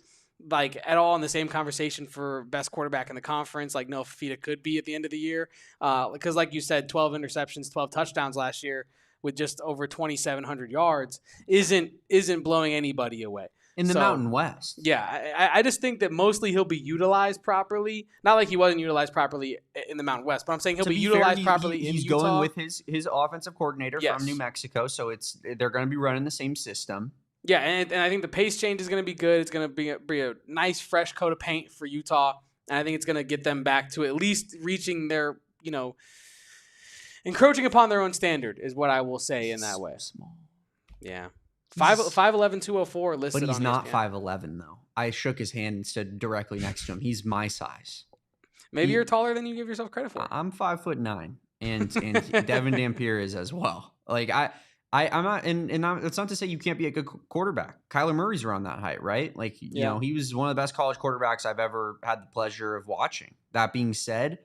like at all in the same conversation for best quarterback in the conference, like Noah Fifita could be at the end of the year. Because like you said, 12 interceptions, 12 touchdowns last year with just over 2,700 yards isn't blowing anybody away. In the Mountain West. Yeah, I just think that mostly he'll be utilized properly. Not like he wasn't utilized properly in the Mountain West, but I'm saying he'll be utilized properly in Utah. He's going with his offensive coordinator from New Mexico, so they're going to be running the same system. Yeah, and I think the pace change is going to be good. It's going to be a nice, fresh coat of paint for Utah, and I think it's going to get them back to at least reaching their, encroaching upon their own standard is what I will say in that way. Small. Yeah. 5'11", 204 listed on ESPN. But he's not 5'11", though. I shook his hand and stood directly next to him. He's my size. Maybe you're taller than you give yourself credit for. I'm 5'9", and Devin Dampier is as well. Like I'm not, and it's not to say you can't be a good quarterback. Kyler Murray's around that height, right? Like he was one of the best college quarterbacks I've ever had the pleasure of watching. That being said,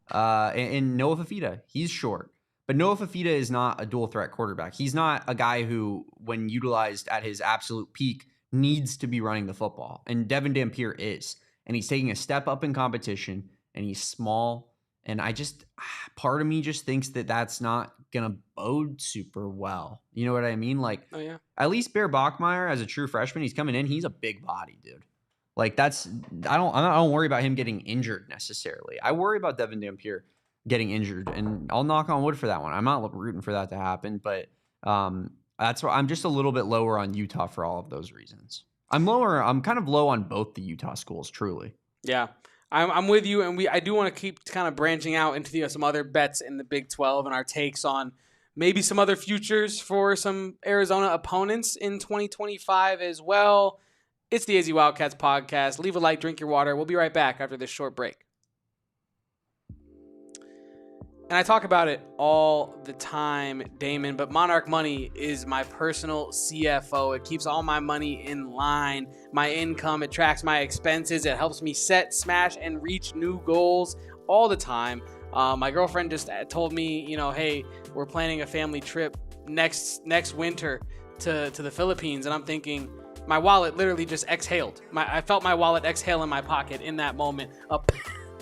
and Noah Fifita, he's short. But Noah Fifita is not a dual threat quarterback. He's not a guy who, when utilized at his absolute peak, needs to be running the football. And Devin Dampier is. And he's taking a step up in competition, and he's small. And part of me just thinks that that's not going to bode super well. You know what I mean? Like, at least Bear Bachmeier, as a true freshman, he's coming in. He's a big body, dude. Like, I don't worry about him getting injured necessarily. I worry about Devin Dampier getting injured, and I'll knock on wood for that one. I'm not rooting for that to happen, but that's why I'm just a little bit lower on Utah for all of those reasons. I'm kind of low on both the Utah schools, truly. Yeah, I'm with you, and I do want to keep kind of branching out into some other bets in the Big 12 and our takes on maybe some other futures for some Arizona opponents in 2025 as well. It's the AZ Wildcats podcast. Leave a like, drink your water. We'll be right back after this short break. And I talk about it all the time, Damon, but Monarch Money is my personal CFO. It keeps all my money in line, my income, it tracks my expenses, it helps me set, smash, and reach new goals all the time. My girlfriend just told me, hey, we're planning a family trip next winter to the Philippines, and I'm thinking, my wallet literally just exhaled. I felt my wallet exhale in my pocket in that moment.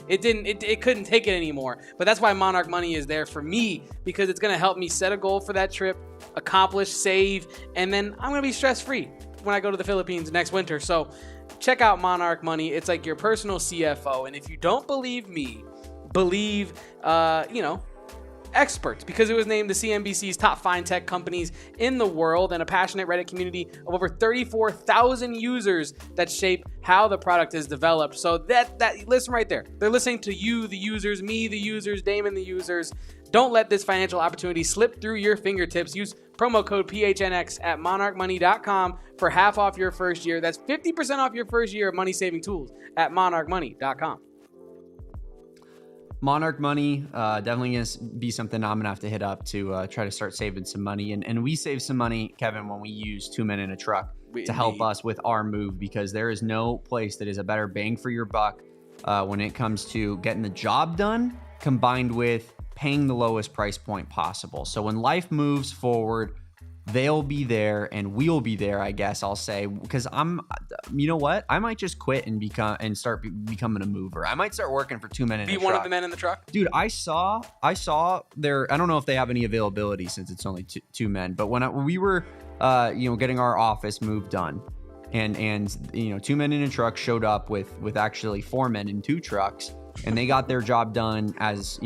It couldn't take it anymore. But that's why Monarch Money is there for me, because it's going to help me set a goal for that trip, accomplish, save, and then I'm going to be stress-free when I go to the Philippines next winter. So check out Monarch Money. It's like your personal CFO. And if you don't believe me, believe, experts, because it was named the CNBC's top fintech companies in the world, and a passionate Reddit community of over 34,000 users that shape how the product is developed. So that listen right there. They're listening to you, the users, me, the users, Damon, the users. Don't let this financial opportunity slip through your fingertips. Use promo code PHNX at monarchmoney.com for half off your first year. That's 50% off your first year of money saving tools at monarchmoney.com. Monarch Money, definitely going to be something I'm going to have to hit up to try to start saving some money. And we save some money, Kevin, when we use 2 men in a truck to help us with our move, because there is no place that is a better bang for your buck when it comes to getting the job done, combined with paying the lowest price point possible. So when life moves forward, they'll be there and we'll be there, I guess I'll say, because you know what? I might just quit and start becoming a mover. I might start working for 2 men in the truck. Be one of the men in the truck? Dude, I saw there, I don't know if they have any availability since it's only two men, but when we were, getting our office move done, and 2 men in a truck showed up with actually 4 men in 2 trucks, and they got their job done as,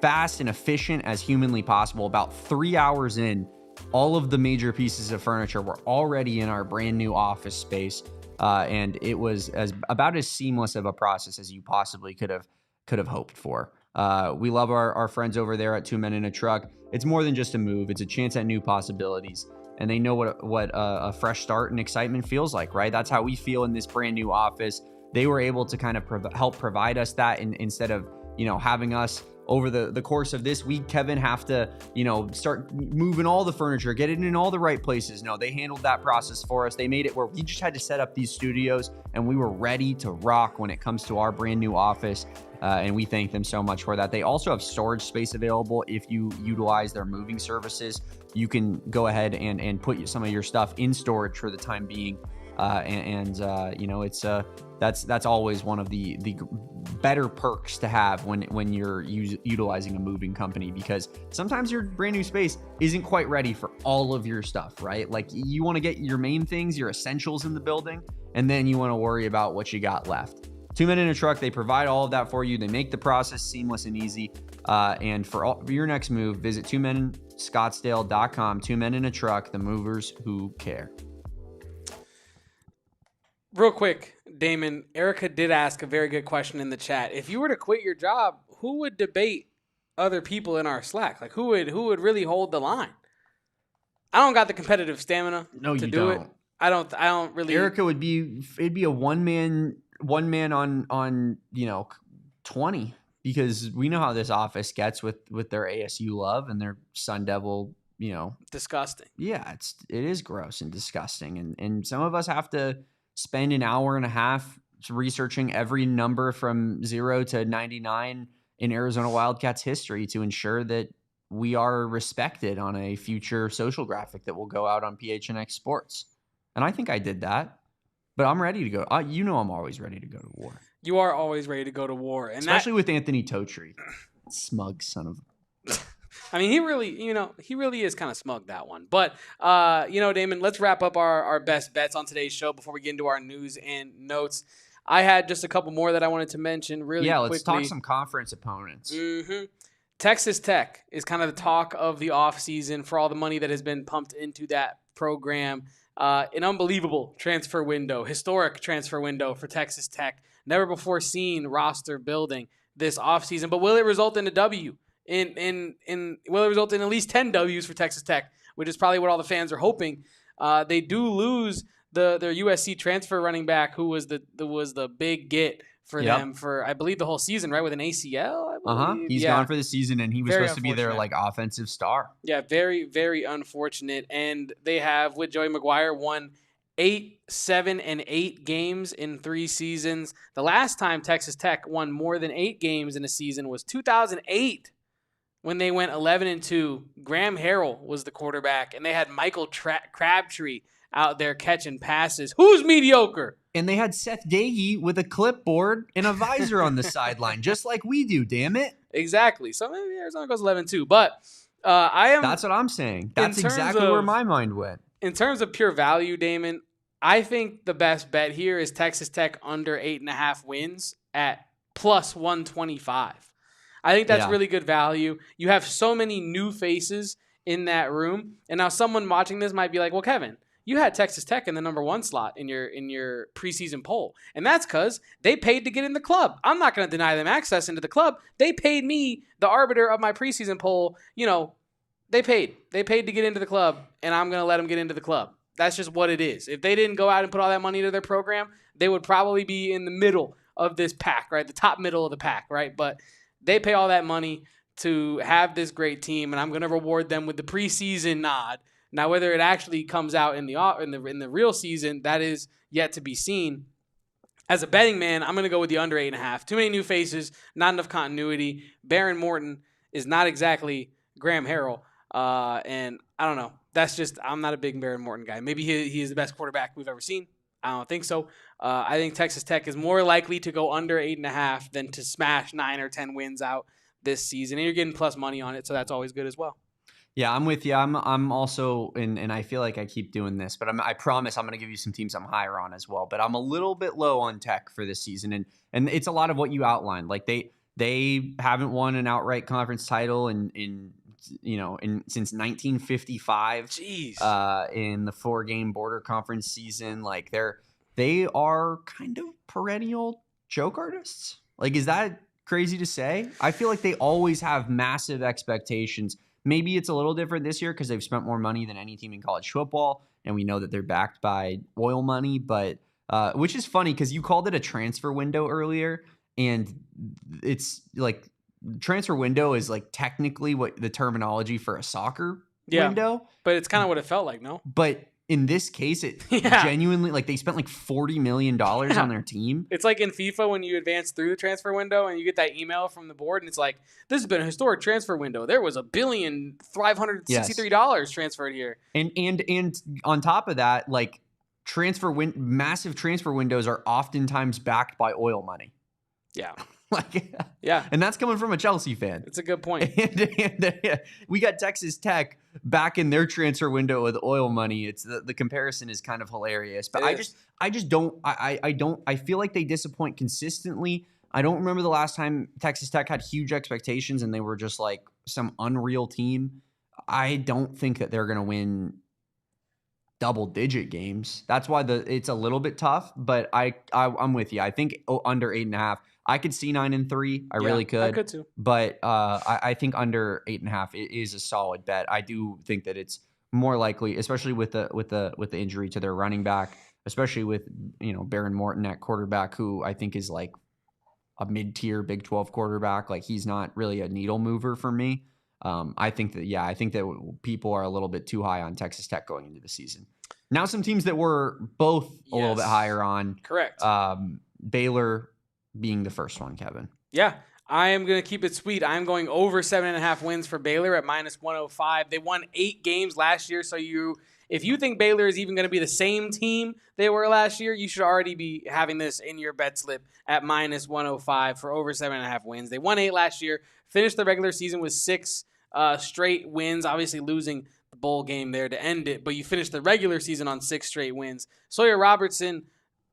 fast and efficient as humanly possible. About 3 hours in, all of the major pieces of furniture were already in our brand new office space, and it was about as seamless of a process as you possibly could have hoped for. We love our friends over there at Two Men in a Truck. It's more than just a move. It's a chance at new possibilities. And they know what a fresh start and excitement feels like, right? That's how we feel in this brand new office. They were able to kind of help provide us that instead of, having us over the course of this week, Kevin, have to, start moving all the furniture, get it in all the right places. No, they handled that process for us. They made it where we just had to set up these studios and we were ready to rock when it comes to our brand new office. And we thank them so much for that. They also have storage space available. If you utilize their moving services, you can go ahead and put some of your stuff in storage for the time being. That's always one of the better perks to have when you're utilizing a moving company, because sometimes your brand new space isn't quite ready for all of your stuff, right? Like you want to get your main things, your essentials in the building, and then you want to worry about what you got left. Two Men in a Truck, they provide all of that for you. They make the process seamless and easy. And for your next move, visit twomenscottsdale.com. Two Men in a Truck, the movers who care. Real quick, Damon, Erica did ask a very good question in the chat. If you were to quit your job, who would debate other people in our Slack? Like who would really hold the line? I don't got the competitive stamina to do it. I don't really. Erica it'd be a one man on 20, because we know how this office gets with their ASU love and their Sun Devil, disgusting. Yeah, it is gross and disgusting. And some of us have to spend an hour and a half researching every number from 0 to 99 in Arizona Wildcats history to ensure that we are respected on a future social graphic that will go out on PHNX Sports. And I think I did that. But I'm ready to go. I'm always ready to go to war. You are always ready to go to war. And especially with Anthony Totri. Smug son of I mean, he really is kind of smug, that one. But, Damon, let's wrap up our best bets on today's show before we get into our news and notes. I had just a couple more that I wanted to mention really quickly. Yeah, let's talk some conference opponents. Mm-hmm. Texas Tech is kind of the talk of the offseason for all the money that has been pumped into that program. An unbelievable transfer window, historic transfer window for Texas Tech. Never before seen roster building this offseason. But will it result in a W? Will it result in at least 10 W's for Texas Tech, which is probably what all the fans are hoping. They do lose their USC transfer running back, who was the big get for them for, I believe, the whole season, right, with an ACL. He's gone for the season, and he was supposed to be their offensive star. Yeah, very, very unfortunate. And they have, with Joey McGuire, won 8, 7, and 8 games in 3 seasons. The last time Texas Tech won more than 8 games in a season was 2008. When they went 11-2, Graham Harrell was the quarterback, and they had Michael Crabtree out there catching passes. Who's mediocre? And they had Seth Dagey with a clipboard and a visor on the sideline, just like we do, damn it. Exactly. So maybe Arizona goes 11-2. But that's what I'm saying. That's exactly where my mind went. In terms of pure value, Damon, I think the best bet here is Texas Tech under 8.5 wins at plus 125. I think that's really good value. You have so many new faces in that room. And now someone watching this might be like, well, Kevin, you had Texas Tech in the number 1 slot in your preseason poll. And that's because they paid to get in the club. I'm not going to deny them access into the club. They paid me, the arbiter of my preseason poll. They paid. They paid to get into the club, and I'm going to let them get into the club. That's just what it is. If they didn't go out and put all that money into their program, they would probably be in the middle of this pack, right? The top middle of the pack, right? But they pay all that money to have this great team, and I'm going to reward them with the preseason nod. Now, whether it actually comes out in the real season, that is yet to be seen. As a betting man, I'm going to go with the under 8.5. Too many new faces, not enough continuity. Baron Morton is not exactly Graham Harrell, and I don't know. I'm not a big Baron Morton guy. Maybe he is the best quarterback we've ever seen. I don't think so. I think Texas Tech is more likely to go under 8.5 than to smash 9 or 10 wins out this season. And you're getting plus money on it, so that's always good as well. Yeah, I'm with you. I'm also, and I feel like I keep doing this, but I promise I'm going to give you some teams I'm higher on as well. But I'm a little bit low on Tech for this season, and it's a lot of what you outlined. Like they haven't won an outright conference title since 1955. Jeez. In the 4-game border conference season, they are kind of perennial joke artists. Like, is that crazy to say. I feel like they always have massive expectations. Maybe it's a little different this year because they've spent more money than any team in college football, and we know that they're backed by oil money. But which is funny because you called it a transfer window earlier, and it's like transfer window is like technically what the terminology for a soccer window. But it's kind of what it felt like, no? But in this case, it genuinely, like, they spent like $40 million on their team. It's like in FIFA when you advance through the transfer window and you get that email from the board and it's like, this has been a historic transfer window. There was $1,563 transferred here. And on top of that, like, massive transfer windows are oftentimes backed by oil money. Yeah. Yeah. And that's coming from a Chelsea fan. It's a good point. And we got Texas Tech back in their transfer window with oil money. It's the comparison is kind of hilarious. But I feel like they disappoint consistently. I don't remember the last time Texas Tech had huge expectations and they were just like some unreal team. I don't think that they're going to win double-digit games. That's why it's a little bit tough, but I'm with you. I think under 8.5. I could see 9-3. I really could. I could too. But I think under 8.5 is a solid bet. I do think that it's more likely, especially with the injury to their running back, especially with Baron Morton at quarterback, who I think is like a mid-tier Big 12 quarterback. Like, he's not really a needle mover for me. I think that people are a little bit too high on Texas Tech going into the season. Now, some teams that we're both a little bit higher on. Correct. Baylor being the first one, Kevin. Yeah, I am going to keep it sweet. I'm going over 7.5 wins for Baylor at -105. They won 8 games last year, so if you think Baylor is even going to be the same team they were last year, you should already be having this in your bet slip at -105 for over 7.5 wins. They won 8 last year, finished the regular season with 6 straight wins, obviously losing the bowl game there to end it, but you finished the regular season on 6 straight wins. Sawyer Robertson,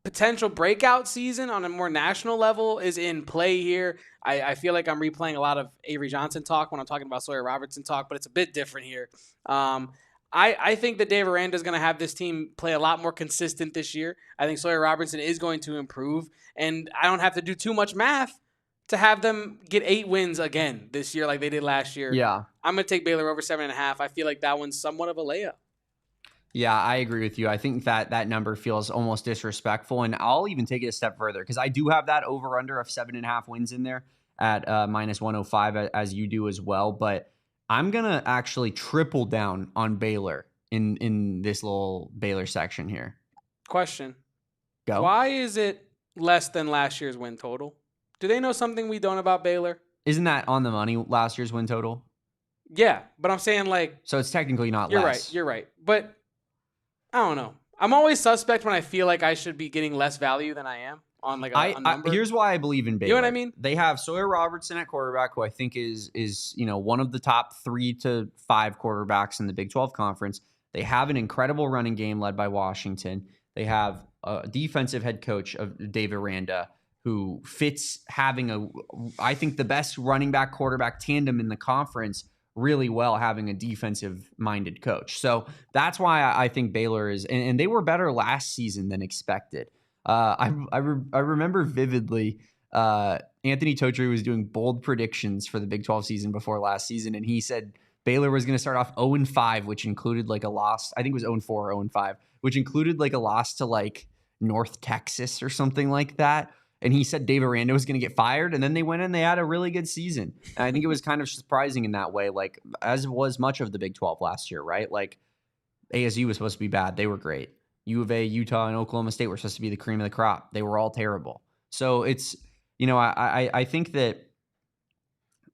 potential breakout season on a more national level is in play here. I feel like I'm replaying a lot of Avery Johnson talk when I'm talking about Sawyer Robertson talk, but it's a bit different here. I think that Dave Aranda is going to have this team play a lot more consistent this year. I think Sawyer Robertson is going to improve, and I don't have to do too much math to have them get 8 wins again this year like they did last year. Yeah. I'm going to take Baylor over 7.5. I feel like that one's somewhat of a layup. Yeah, I agree with you. I think that number feels almost disrespectful, and I'll even take it a step further because I do have that over-under of 7.5 wins in there at -105 as you do as well, but I'm going to actually triple down on Baylor in this little Baylor section here. Question. Go. Why is it less than last year's win total? Do they know something we don't about Baylor? Isn't that on the money, last year's win total? Yeah, but I'm saying like... So it's technically not you're less. You're right. But I don't know. I'm always suspect when I feel like I should be getting less value than I am on like a number. Here's why I believe in Baylor. You know what I mean? They have Sawyer Robertson at quarterback, who I think is one of the top 3 to 5 quarterbacks in the Big 12 conference. They have an incredible running game led by Washington. They have a defensive head coach of Dave Aranda, who fits having I think the best running back quarterback tandem in the conference really well, having a defensive-minded coach. So that's why I think Baylor is, and they were better last season than expected. I remember vividly Anthony Totri was doing bold predictions for the Big 12 season before last season, and he said Baylor was going to start off 0-5, which included like a loss. I think it was 0-4 or 0-5, which included like a loss to like North Texas or something like that. And he said Dave Aranda was going to get fired, and then they went and they had a really good season. And I think it was kind of surprising in that way, like as was much of the Big 12 last year, right? Like ASU was supposed to be bad. They were great. U of A, Utah, and Oklahoma State were supposed to be the cream of the crop. They were all terrible. So it's, I think that,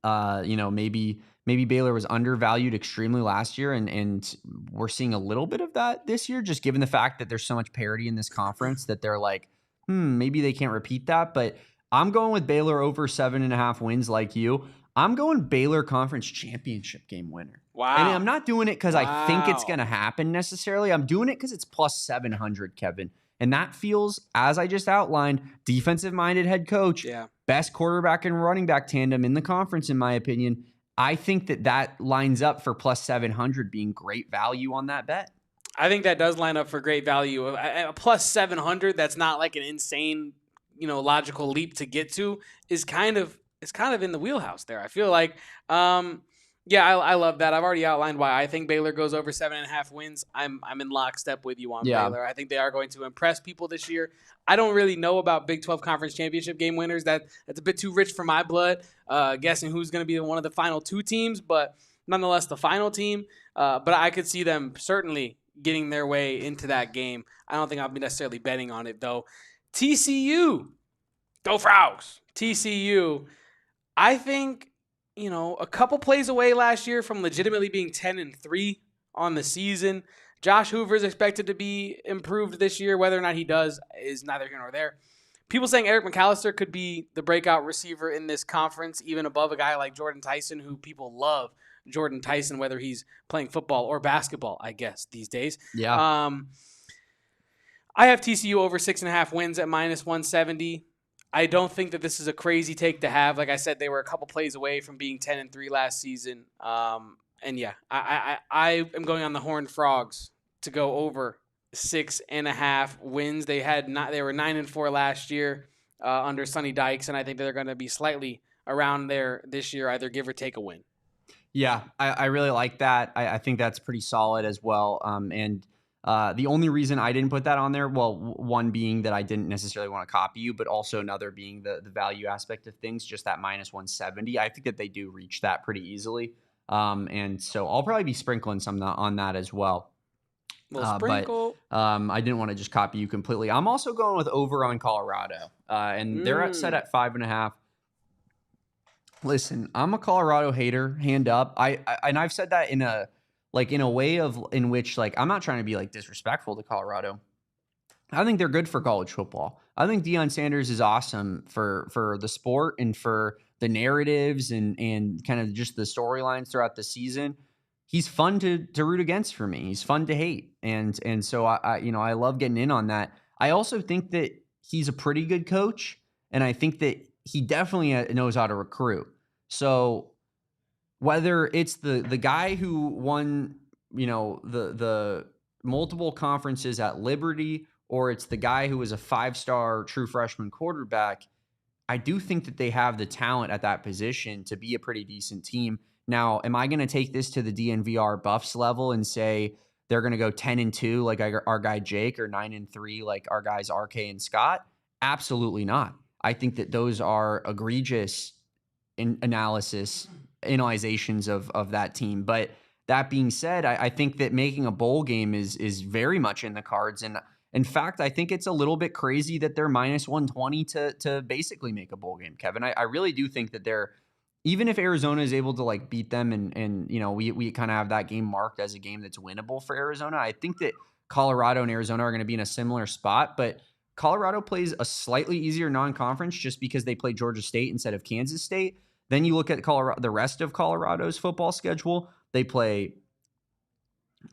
maybe Baylor was undervalued extremely last year, and we're seeing a little bit of that this year, just given the fact that there's so much parity in this conference that they're like, maybe they can't repeat that. But I'm going with Baylor over 7.5 wins like you. I'm going Baylor Conference Championship game winner. Wow. And I'm not doing it because I think it's going to happen necessarily. I'm doing it because it's plus 700, Kevin. And that feels, as I just outlined, defensive-minded head coach, best quarterback and running back tandem in the conference, in my opinion. I think that lines up for plus 700 being great value on that bet. I think that does line up for great value. A plus 700, that's not like an insane, logical leap to get to, is kind of is kind of in the wheelhouse there. I feel like, yeah, I love that. I've already outlined why I think Baylor goes over 7.5 wins. I'm in lockstep with you on Baylor. I think they are going to impress people this year. I don't really know about Big 12 Conference Championship game winners. That's a bit too rich for my blood, guessing who's going to be one of the final 2 teams, but nonetheless the final team. But I could see them certainly getting their way into that game. I don't think I'll be necessarily betting on it, though. TCU, go Frogs. TCU, I think, a couple plays away last year from legitimately being 10-3 on the season. Josh Hoover is expected to be improved this year. Whether or not he does is neither here nor there. People saying Eric McAllister could be the breakout receiver in this conference, even above a guy like Jordan Tyson, who people love. Jordan Tyson, whether he's playing football or basketball, I guess, these days. Yeah. I have TCU over 6.5 wins at -170. I don't think that this is a crazy take to have. Like I said, they were a couple plays away from being 10-3 last season. And yeah, I am going on the Horned Frogs to go over 6.5 wins. They were 9-4 last year under Sonny Dykes, and I think they're going to be slightly around there this year, either give or take a win. Yeah, I really like that. I think that's pretty solid as well. And the only reason I didn't put that on there, well, one being that I didn't necessarily want to copy you, but also another being the value aspect of things, just that -170. I think that they do reach that pretty easily. And so I'll probably be sprinkling some on that as well. Sprinkle. But I didn't want to just copy you completely. I'm also going with over on Colorado, and they're set at 5.5. Listen, I'm a Colorado hater, hand up. I've said that in a way in which I'm not trying to be disrespectful to Colorado. I think they're good for college football. I think Deion Sanders is awesome for the sport and for the narratives and kind of just the storylines throughout the season. He's fun to root against for me. He's fun to hate. And so I love getting in on that. I also think that he's a pretty good coach, and I think that he definitely knows how to recruit. So whether it's the guy who won, the multiple conferences at Liberty, or it's the guy who was a 5-star true freshman quarterback, I do think that they have the talent at that position to be a pretty decent team. Now, am I going to take this to the DNVR Buffs level and say they're going to go 10-2 like our guy Jake, or 9-3 like our guys RK and Scott? Absolutely not. I think that those are egregious analyzations of that team. But that being said, I think that making a bowl game is very much in the cards. And in fact, I think it's a little bit crazy that they're -120 to basically make a bowl game, Kevin. I really do think that even if Arizona is able to beat them and we kind of have that game marked as a game that's winnable for Arizona, I think that Colorado and Arizona are going to be in a similar spot. But Colorado plays a slightly easier non-conference just because they play Georgia State instead of Kansas State. Then you look at the rest of Colorado's football schedule. They play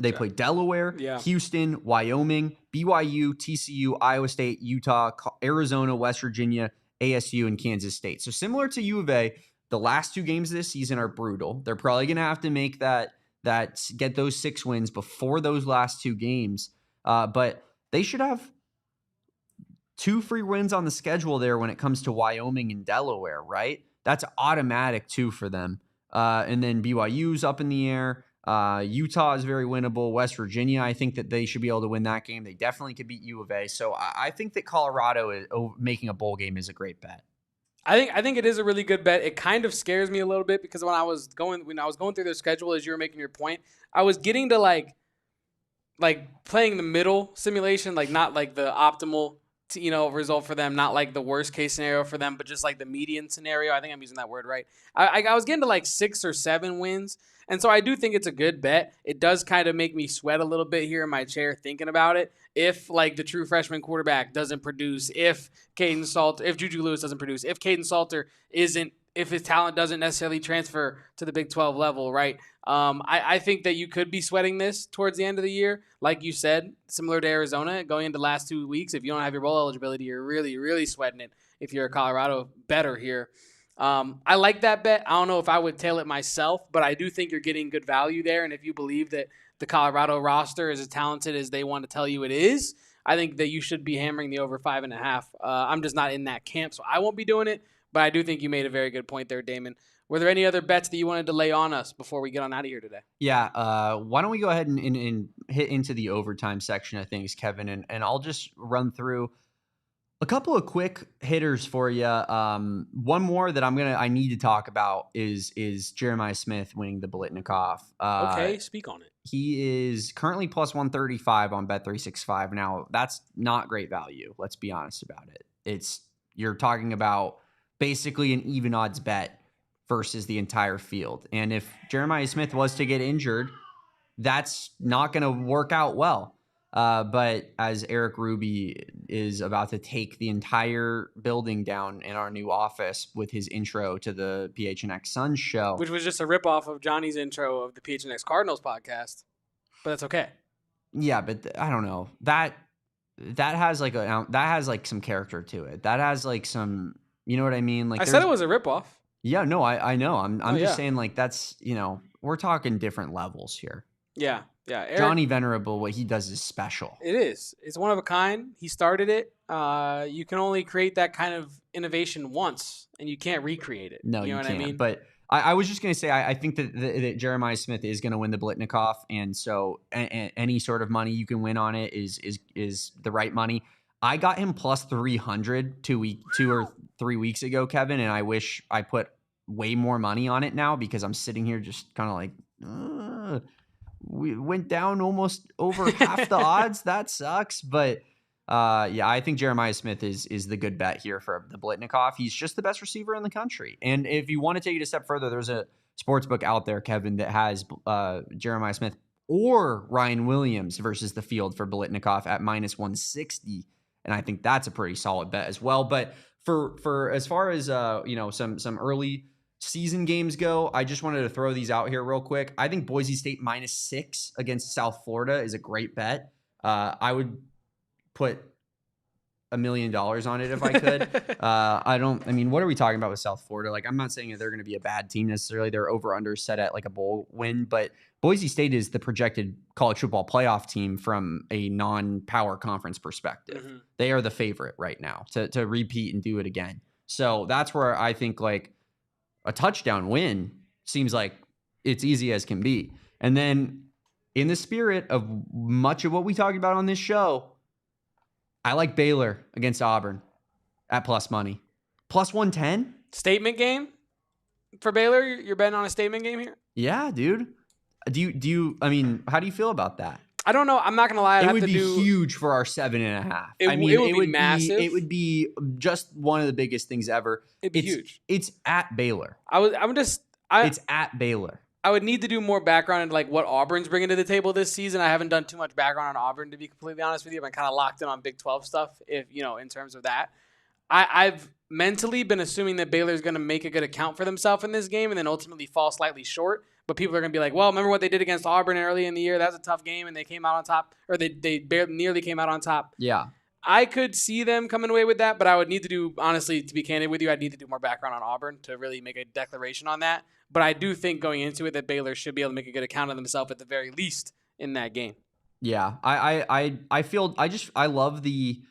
Delaware, Houston, Wyoming, BYU, TCU, Iowa State, Utah, Arizona, West Virginia, ASU, and Kansas State. So similar to U of A, the last 2 games this season are brutal. They're probably going to have to make get those 6 wins before those last 2 games. But they should have 2 free wins on the schedule there when it comes to Wyoming and Delaware, right? That's automatic 2 for them. And then BYU's up in the air. Utah is very winnable. West Virginia, I think that they should be able to win that game. They definitely could beat U of A. So I think that Colorado making a bowl game is a great bet. I think it is a really good bet. It kind of scares me a little bit because when I was going through their schedule, as you were making your point, I was getting to like playing the middle simulation, not the optimal result for them, not the worst case scenario for them, but just the median scenario. I think I'm using that word right. I was getting to 6 or 7 wins. And so I do think it's a good bet. It does kind of make me sweat a little bit here in my chair thinking about it. If the true freshman quarterback doesn't produce, if Juju Lewis doesn't produce, if Caden Salter if his talent doesn't necessarily transfer to the Big 12 level, right? I think that you could be sweating this towards the end of the year. Like you said, similar to Arizona, going into the last 2 weeks, if you don't have your bowl eligibility, you're really, really sweating it if you're a Colorado bettor here. I like that bet. I don't know if I would tail it myself, but I do think you're getting good value there. And if you believe that the Colorado roster is as talented as they want to tell you it is, I think that you should be hammering the over 5.5. I'm just not in that camp, so I won't be doing it. But I do think you made a very good point there, Damon. Were there any other bets that you wanted to lay on us before we get on out of here today? Yeah. Why don't we go ahead and hit into the overtime section of things, Kevin, and I'll just run through a couple of quick hitters for you. One more that I need to talk about is Jeremiah Smith winning the Biletnikoff. Okay, speak on it. He is currently plus 135 on Bet365. Now, that's not great value. Let's be honest about it. You're talking about basically an even odds bet versus the entire field. And if Jeremiah Smith was to get injured, that's not going to work out well. But as Eric Ruby is about to take the entire building down in our new office with his intro to the PHNX Suns show, which was just a ripoff of Johnny's intro of the PHNX Cardinals podcast, but that's okay. Yeah, but I don't know, that has like some character to it. That has like some, you know what I mean? Like I said it was a ripoff. Yeah, no, I know. I'm just saying, like, that's, we're talking different levels here. Yeah. Eric, Johnny Venerable, what he does is special. It is. It's one of a kind. He started it. You can only create that kind of innovation once, and you can't recreate it. No, you know what can't. I mean? But I was just going to say, I think that Jeremiah Smith is going to win the Biletnikoff, and so any sort of money you can win on it is the right money. I got him plus 300 2 or 3 weeks ago, Kevin, and I wish I put way more money on it now because I'm sitting here just kind of like, we went down almost over half the odds. That sucks. But yeah, I think Jeremiah Smith is the good bet here for the Biletnikoff. He's just the best receiver in the country. And if you want to take it a step further, there's a sports book out there, Kevin, that has Jeremiah Smith or Ryan Williams versus the field for Biletnikoff at minus 160. And I think that's a pretty solid bet as well. But for as far as some early season games go, I just wanted to throw these out here real quick. I think Boise State minus 6 against South Florida is a great bet. I would put $1 million on it if I could. What are we talking about with South Florida? Like, I'm not saying that they're going to be a bad team necessarily. They're over/under set at like a bowl win, but Boise State is the projected college football playoff team from a non-power conference perspective. Mm-hmm. They are the favorite right now to repeat and do it again. So that's where I think like a touchdown win seems like it's easy as can be. And then in the spirit of much of what we talked about on this show, I like Baylor against Auburn at plus money. Plus 110. Statement game for Baylor? You're betting on a statement game here? Yeah, dude. How do you feel about that? I don't know. I'm not going to lie. It would be huge for our 7.5. It would be massive. It would be just one of the biggest things ever. It'd be huge. It's at Baylor. It's at Baylor. I would need to do more background into like what Auburn's bringing to the table this season. I haven't done too much background on Auburn, to be completely honest with you. I'm kind of locked in on Big 12 stuff, in terms of that. I've mentally been assuming that Baylor's going to make a good account for themselves in this game and then ultimately fall slightly short. But people are going to be like, well, remember what they did against Auburn early in the year? That was a tough game, and they came out on top, or they barely nearly came out on top. Yeah. I could see them coming away with that, but I would need to do, honestly, to be candid with you, I'd need to do more background on Auburn to really make a declaration on that. But I do think going into it that Baylor should be able to make a good account of themselves at the very least in that game. Yeah, I love the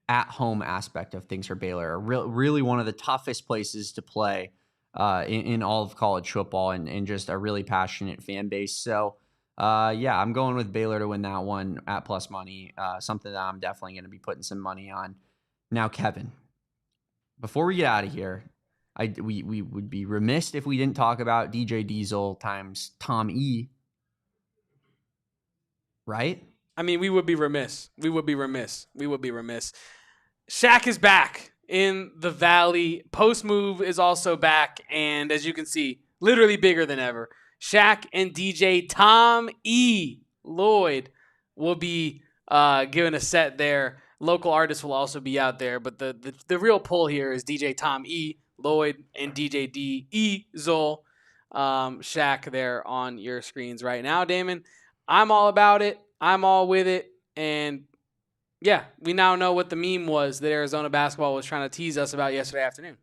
at home aspect of things for Baylor. Really one of the toughest places to play in all of college football, and just a really passionate fan base. So yeah, I'm going with Baylor to win that one at plus money. Something that I'm definitely going to be putting some money on. Now, Kevin, before we get out of here, we would be remiss if we didn't talk about DJ Diesel times Tom E. Right? I mean, we would be remiss. Shaq is back in the Valley. Post move is also back, and as you can see, literally bigger than ever. Shaq and DJ Tom E. Lloyd will be given a set there. Local artists will also be out there, but the real pull here is DJ Tom E. Lloyd and DJ D. E. Zol. Shaq there on your screens right now, Damon. I'm all about it. I'm all with it. And yeah, we now know what the meme was that Arizona basketball was trying to tease us about yesterday afternoon.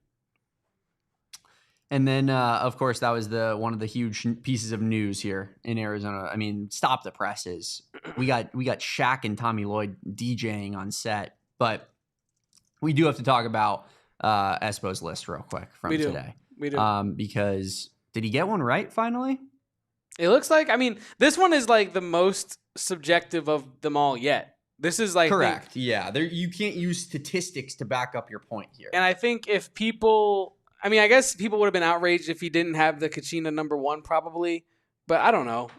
And then, of course, that was one of the huge pieces of news here in Arizona. I mean, stop the presses. We got Shaq and Tommy Lloyd DJing on set. But we do have to talk about Espo's list real quick from today. We do. Because did he get one right finally? It looks like, I mean, this one is like the most subjective of them all yet. This is like correct. Yeah, you can't use statistics to back up your point here. And I think if people, I mean, I guess people would have been outraged if he didn't have the Kachina number 1 probably, but I don't know.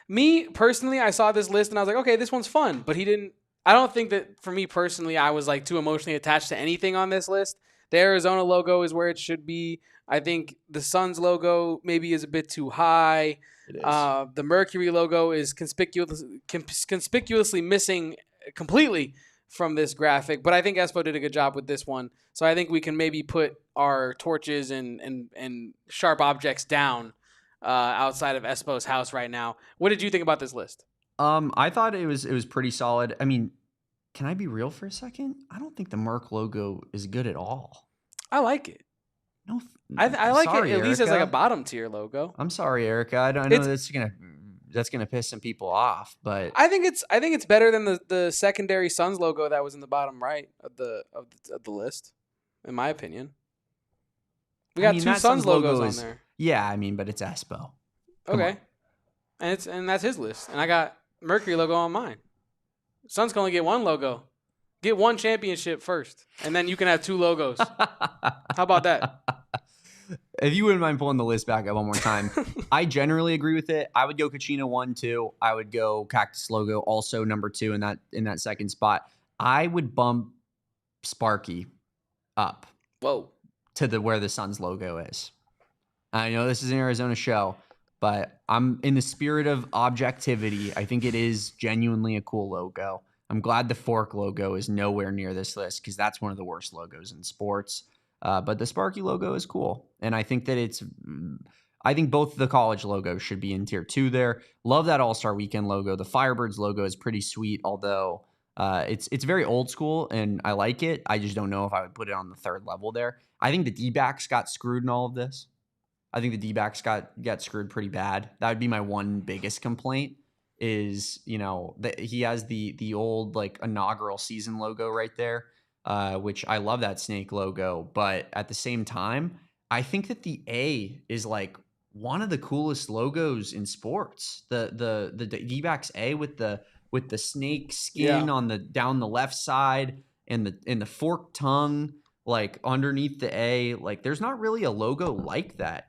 Me personally, I saw this list and I was like, okay, this one's fun, but he didn't. I don't think that for me personally, I was like too emotionally attached to anything on this list. The Arizona logo is where it should be. I think the Suns logo maybe is a bit too high. It is. The Mercury logo is conspicuously missing completely from this graphic, but I think Espo did a good job with this one. So I think we can maybe put our torches and sharp objects down outside of Espo's house right now. What did you think about this list? I thought it was pretty solid. I mean, can I be real for a second? I don't think the Merc logo is good at all. I like it. No, I like sorry, it at least Erica. as like a bottom tier logo. I'm sorry, Erica. I know that's gonna piss some people off, but I think it's better than the secondary Suns logo that was in the bottom right of the list, in my opinion. We got 2 Suns logos on there. Yeah, I mean, but it's Espo. Okay, and that's his list, and I got Mercury logo on mine. Suns can only get 1 logo. Get 1 championship first, and then you can have 2 logos. How about that? If you wouldn't mind pulling the list back up one more time. I generally agree with it. I would go Kachina 1, 2. I would go Cactus logo also number 2 in that second spot. I would bump Sparky up. Whoa. To where the Suns logo is. I know this is an Arizona show, but I'm in the spirit of objectivity. I think it is genuinely a cool logo. I'm glad the Fork logo is nowhere near this list because that's one of the worst logos in sports. But the Sparky logo is cool. And I think that I think both the college logos should be in tier 2 there. Love that All-Star Weekend logo. The Firebirds logo is pretty sweet, although it's very old school and I like it. I just don't know if I would put it on the 3rd level there. I think the D-backs got screwed in all of this. I think the D-backs got screwed pretty bad. That would be my one biggest complaint is, that he has the old like inaugural season logo right there, which I love that snake logo. But at the same time, I think that the A is like one of the coolest logos in sports. The D-backs A with the snake skin on down the left side and the forked tongue like underneath the A. Like there's not really a logo like that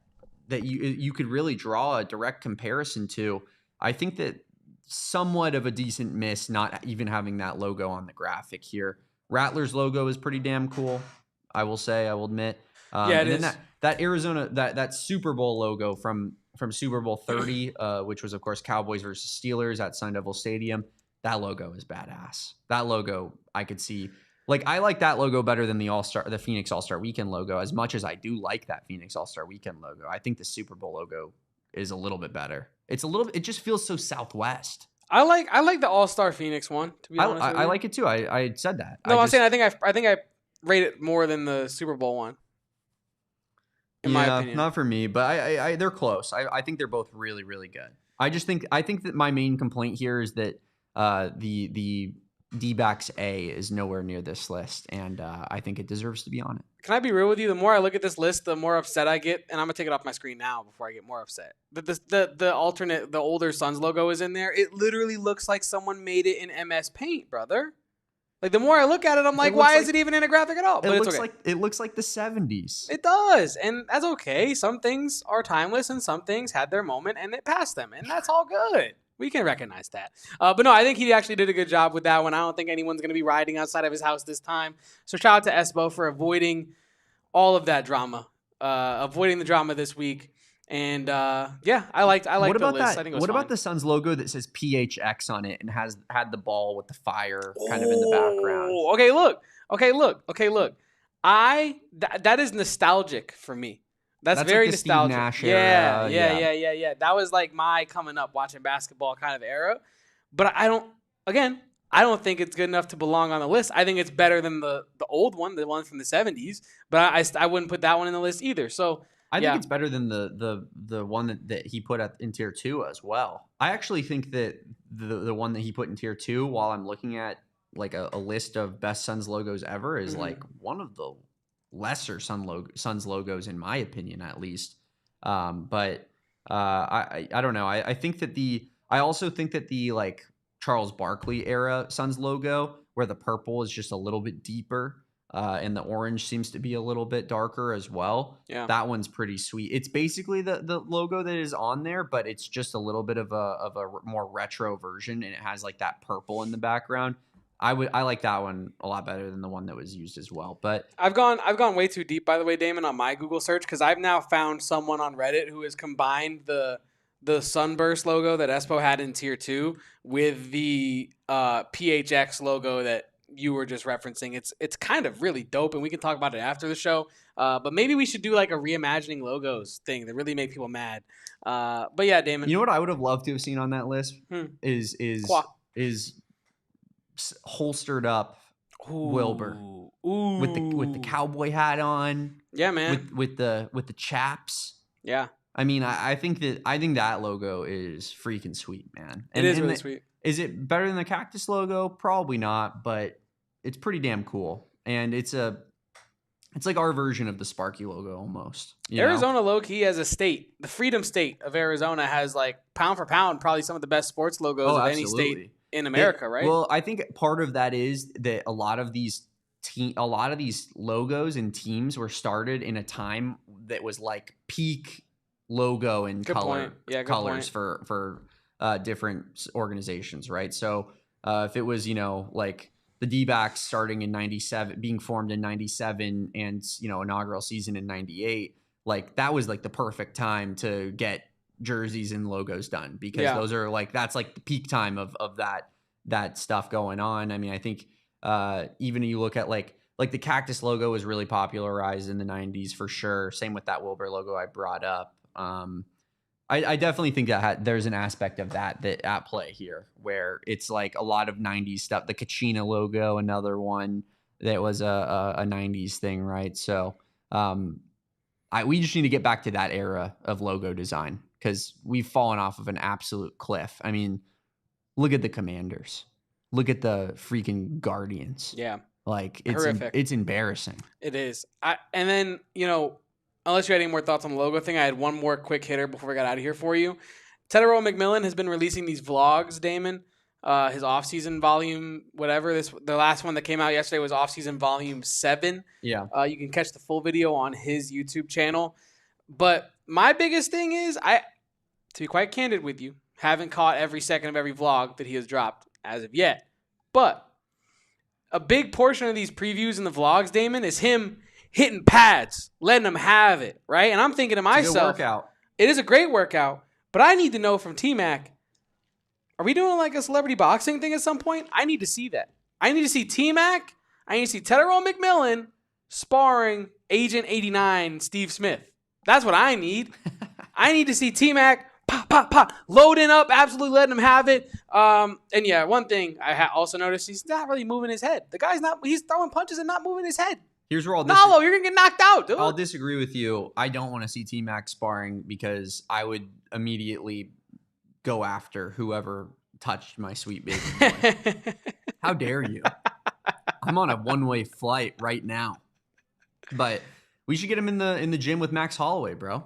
you could really draw a direct comparison to. I think that somewhat of a decent miss not even having that logo on the graphic here. Rattler's logo is pretty damn cool. I will admit. It is. That Arizona, that Super Bowl logo from Super Bowl 30, which was of course Cowboys versus Steelers at Sun Devil Stadium. That logo is badass. That logo I could see. Like I like that logo better than the Phoenix All-Star Weekend logo. As much as I do like that Phoenix All-Star Weekend logo, I think the Super Bowl logo is a little bit better. It just feels so Southwest. I like the All-Star Phoenix one, to be honest with you. I like it too. I said that. No, saying I think I rate it more than the Super Bowl one. In my opinion. Not for me, but I they're close. I think they're both really, really good. I think that my main complaint here is that the D-backs A is nowhere near this list, and I think it deserves to be on it. Can I be real with you? The more I look at this list, the more upset I get, and I'm gonna take it off my screen now before I get more upset. The older Suns logo is in there. It literally looks like someone made it in MS Paint, brother. Like the more I look at it, I'm like, why is it even in a graphic at all? But it's okay. It looks like the 70s. It does, and that's okay. Some things are timeless, and some things had their moment, and it passed them, and that's all good. We can recognize that. But no, I think he actually did a good job with that one. I don't think anyone's going to be riding outside of his house this time. So shout out to Espo for avoiding all of that drama, avoiding the drama this week. And I like the list. I think it was What about the Suns logo that says PHX on it and had the ball with the fire kind of in the background? Okay, look. That is nostalgic for me. That's very like the nostalgic. Steve Nash era. Yeah. That was like my coming up watching basketball kind of era. But I don't think it's good enough to belong on the list. I think it's better than the old one, the one from the 70s. But I wouldn't put that one in the list either. So I think it's better than the one that he put in tier 2 as well. I actually think that the one that he put in tier 2, while I'm looking at like a list of best Suns logos ever is like one of the lesser Suns logos in my opinion, at least. But I don't know. I think that I also think that the like Charles Barkley era Suns logo, where the purple is just a little bit deeper, and the orange seems to be a little bit darker as well. Yeah, that one's pretty sweet. It's basically the logo that is on there, but it's just a little bit of a more retro version, and it has like that purple in the background. I like that one a lot better than the one that was used as well. But I've gone way too deep, by the way, Damon, on my Google search, because I've now found someone on Reddit who has combined the Sunburst logo that Espo had in Tier 2 with the PHX logo that you were just referencing. It's kind of really dope, and we can talk about it after the show. But maybe we should do like a reimagining logos thing that really make people mad. But yeah, Damon. You know what I would have loved to have seen on that list is holstered up Wilbur with the cowboy hat on. Yeah, man. With the chaps. Yeah. I mean, I think that logo is freaking sweet, man. It is really sweet. Is it better than the Cactus logo? Probably not, but it's pretty damn cool. And it's like our version of the Sparky logo almost. Arizona low-key as a state, the Freedom State of Arizona has like pound for pound probably some of the best sports logos of any state in America, right? Well, I think part of that is that a lot of these logos and teams were started in a time that was like peak logo and colors for different organizations, right? So if it was, like the D-backs starting in 97, being formed in 97 and, inaugural season in 98, like that was like the perfect time to get jerseys and logos done, because those are like, that's like the peak time of that stuff going on. I mean, I think even you look at like the Cactus logo was really popularized in the 90s for sure. Same with that Wilbur logo I brought up. I definitely think that there's an aspect of that at play here, where it's like a lot of 90s stuff. The Kachina logo, another one that was a 90s thing, right? So we just need to get back to that era of logo design, because we've fallen off of an absolute cliff. I mean, look at the Commanders. Look at the freaking Guardians. Yeah. Like, it's embarrassing. It is. And then, unless you had any more thoughts on the logo thing, I had one more quick hitter before we got out of here for you. Tedero McMillan has been releasing these vlogs, Damon. His off-season volume, whatever. The last one that came out yesterday was off-season volume 7. Yeah. You can catch the full video on his YouTube channel. But my biggest thing is, to be quite candid with you, haven't caught every second of every vlog that he has dropped as of yet. But a big portion of these previews and the vlogs, Damon, is him hitting pads, letting them have it, right? And I'm thinking to myself, it is a great workout, but I need to know from T-Mac, are we doing like a celebrity boxing thing at some point? I need to see that. I need to see T-Mac. I need to see Tedero McMillan sparring Agent 89 Steve Smith. That's what I need. I need to see T-Mac loading up, absolutely letting him have it. And yeah, one thing I also noticed, he's not really moving his head. The guy's he's throwing punches and not moving his head. Here's where you're going to get knocked out, dude. I'll disagree with you. I don't want to see T-Mac sparring, because I would immediately go after whoever touched my sweet baby boy. How dare you? I'm on a one-way flight right now. But we should get him in the gym with Max Holloway, bro.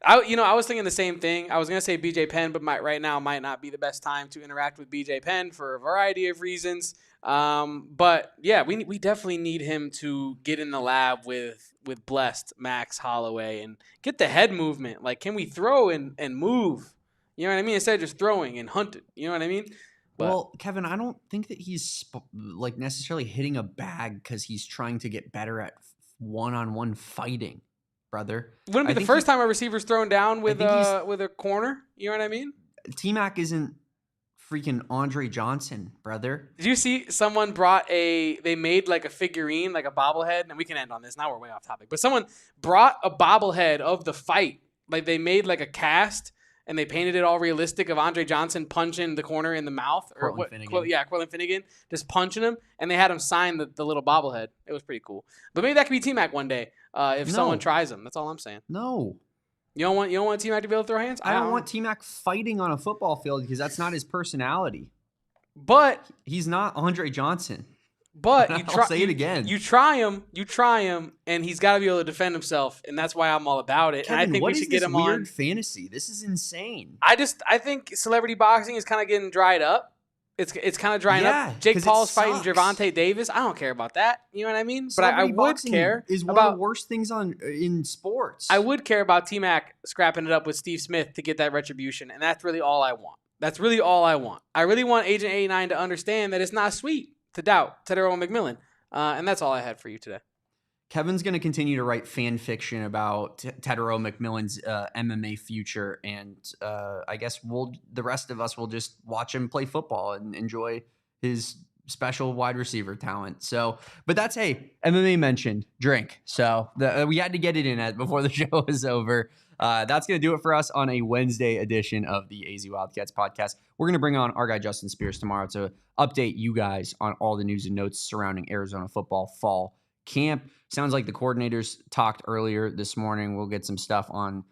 I was thinking the same thing. I was going to say BJ Penn, but right now might not be the best time to interact with BJ Penn for a variety of reasons. But yeah, we definitely need him to get in the lab with blessed Max Holloway and get the head movement. Like, can we throw and move? You know what I mean? Instead of just throwing and hunting. You know what I mean? But, well, Kevin, I don't think that he's like necessarily hitting a bag because he's trying to get better at one-on-one fighting, brother. Wouldn't be the first time a receiver's thrown down with a corner. You know what I mean? T-Mac isn't freaking Andre Johnson, brother. Did you see someone they made like a figurine, like a bobblehead, and we can end on this. Now we're way off topic. But someone brought a bobblehead of the fight. Like, they made like a cast, and they painted it all realistic of Andre Johnson punching the corner in the mouth. Cortland Finnegan, just punching him, and they had him sign the little bobblehead. It was pretty cool. But maybe that could be T-Mac one day if someone tries him. That's all I'm saying. No. You don't want T-Mac to be able to throw hands? I don't want T-Mac fighting on a football field, because that's not his personality. But he's not Andre Johnson. But I'll say it again. You try him, and he's got to be able to defend himself, and that's why I'm all about it. Kevin, and I think what we is should get this him weird on fantasy. This is insane. I think celebrity boxing is kind of getting dried up. It's kind of drying up. Jake Paul's fighting Gervonta Davis. I don't care about that. You know what I mean? But I would care. Is one of the worst things in sports. I would care about T-Mac scrapping it up with Steve Smith to get that retribution, and that's really all I want. That's really all I want. I really want Agent 89 to understand that it's not sweet to doubt Tedero McMillan. And that's all I had for you today. Kevin's going to continue to write fan fiction about Tedero McMillan's MMA future, and I guess the rest of us will just watch him play football and enjoy his special wide receiver talent. So, but that's, hey, MMA mentioned, drink. So we had to get it in before the show is over. That's going to do it for us on a Wednesday edition of the AZ Wildcats podcast. We're going to bring on our guy Justin Spears tomorrow to update you guys on all the news and notes surrounding Arizona football fall camp. Sounds like the coordinators talked earlier this morning. We'll get some stuff on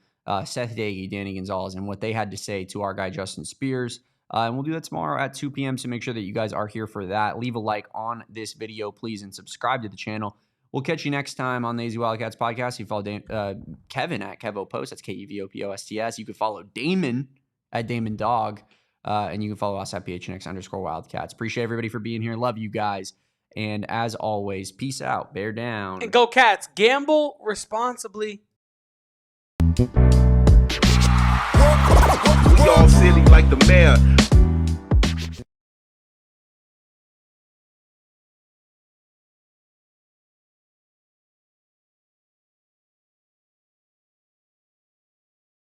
Seth Dagey, Danny Gonzalez, and what they had to say to our guy Justin Spears. And we'll do that tomorrow at 2 p.m. So make sure that you guys are here for that. Leave a like on this video, please, and subscribe to the channel. We'll catch you next time on the AZ Wildcats podcast. You follow Kevin at KevoPost. That's KEVOPOSTS. You can follow Damon at Damon Dog. And you can follow us at PHNX_Wildcats. Appreciate everybody for being here. Love you guys. And as always, peace out. Bear down. And go Cats. Gamble responsibly. We all silly like the mayor.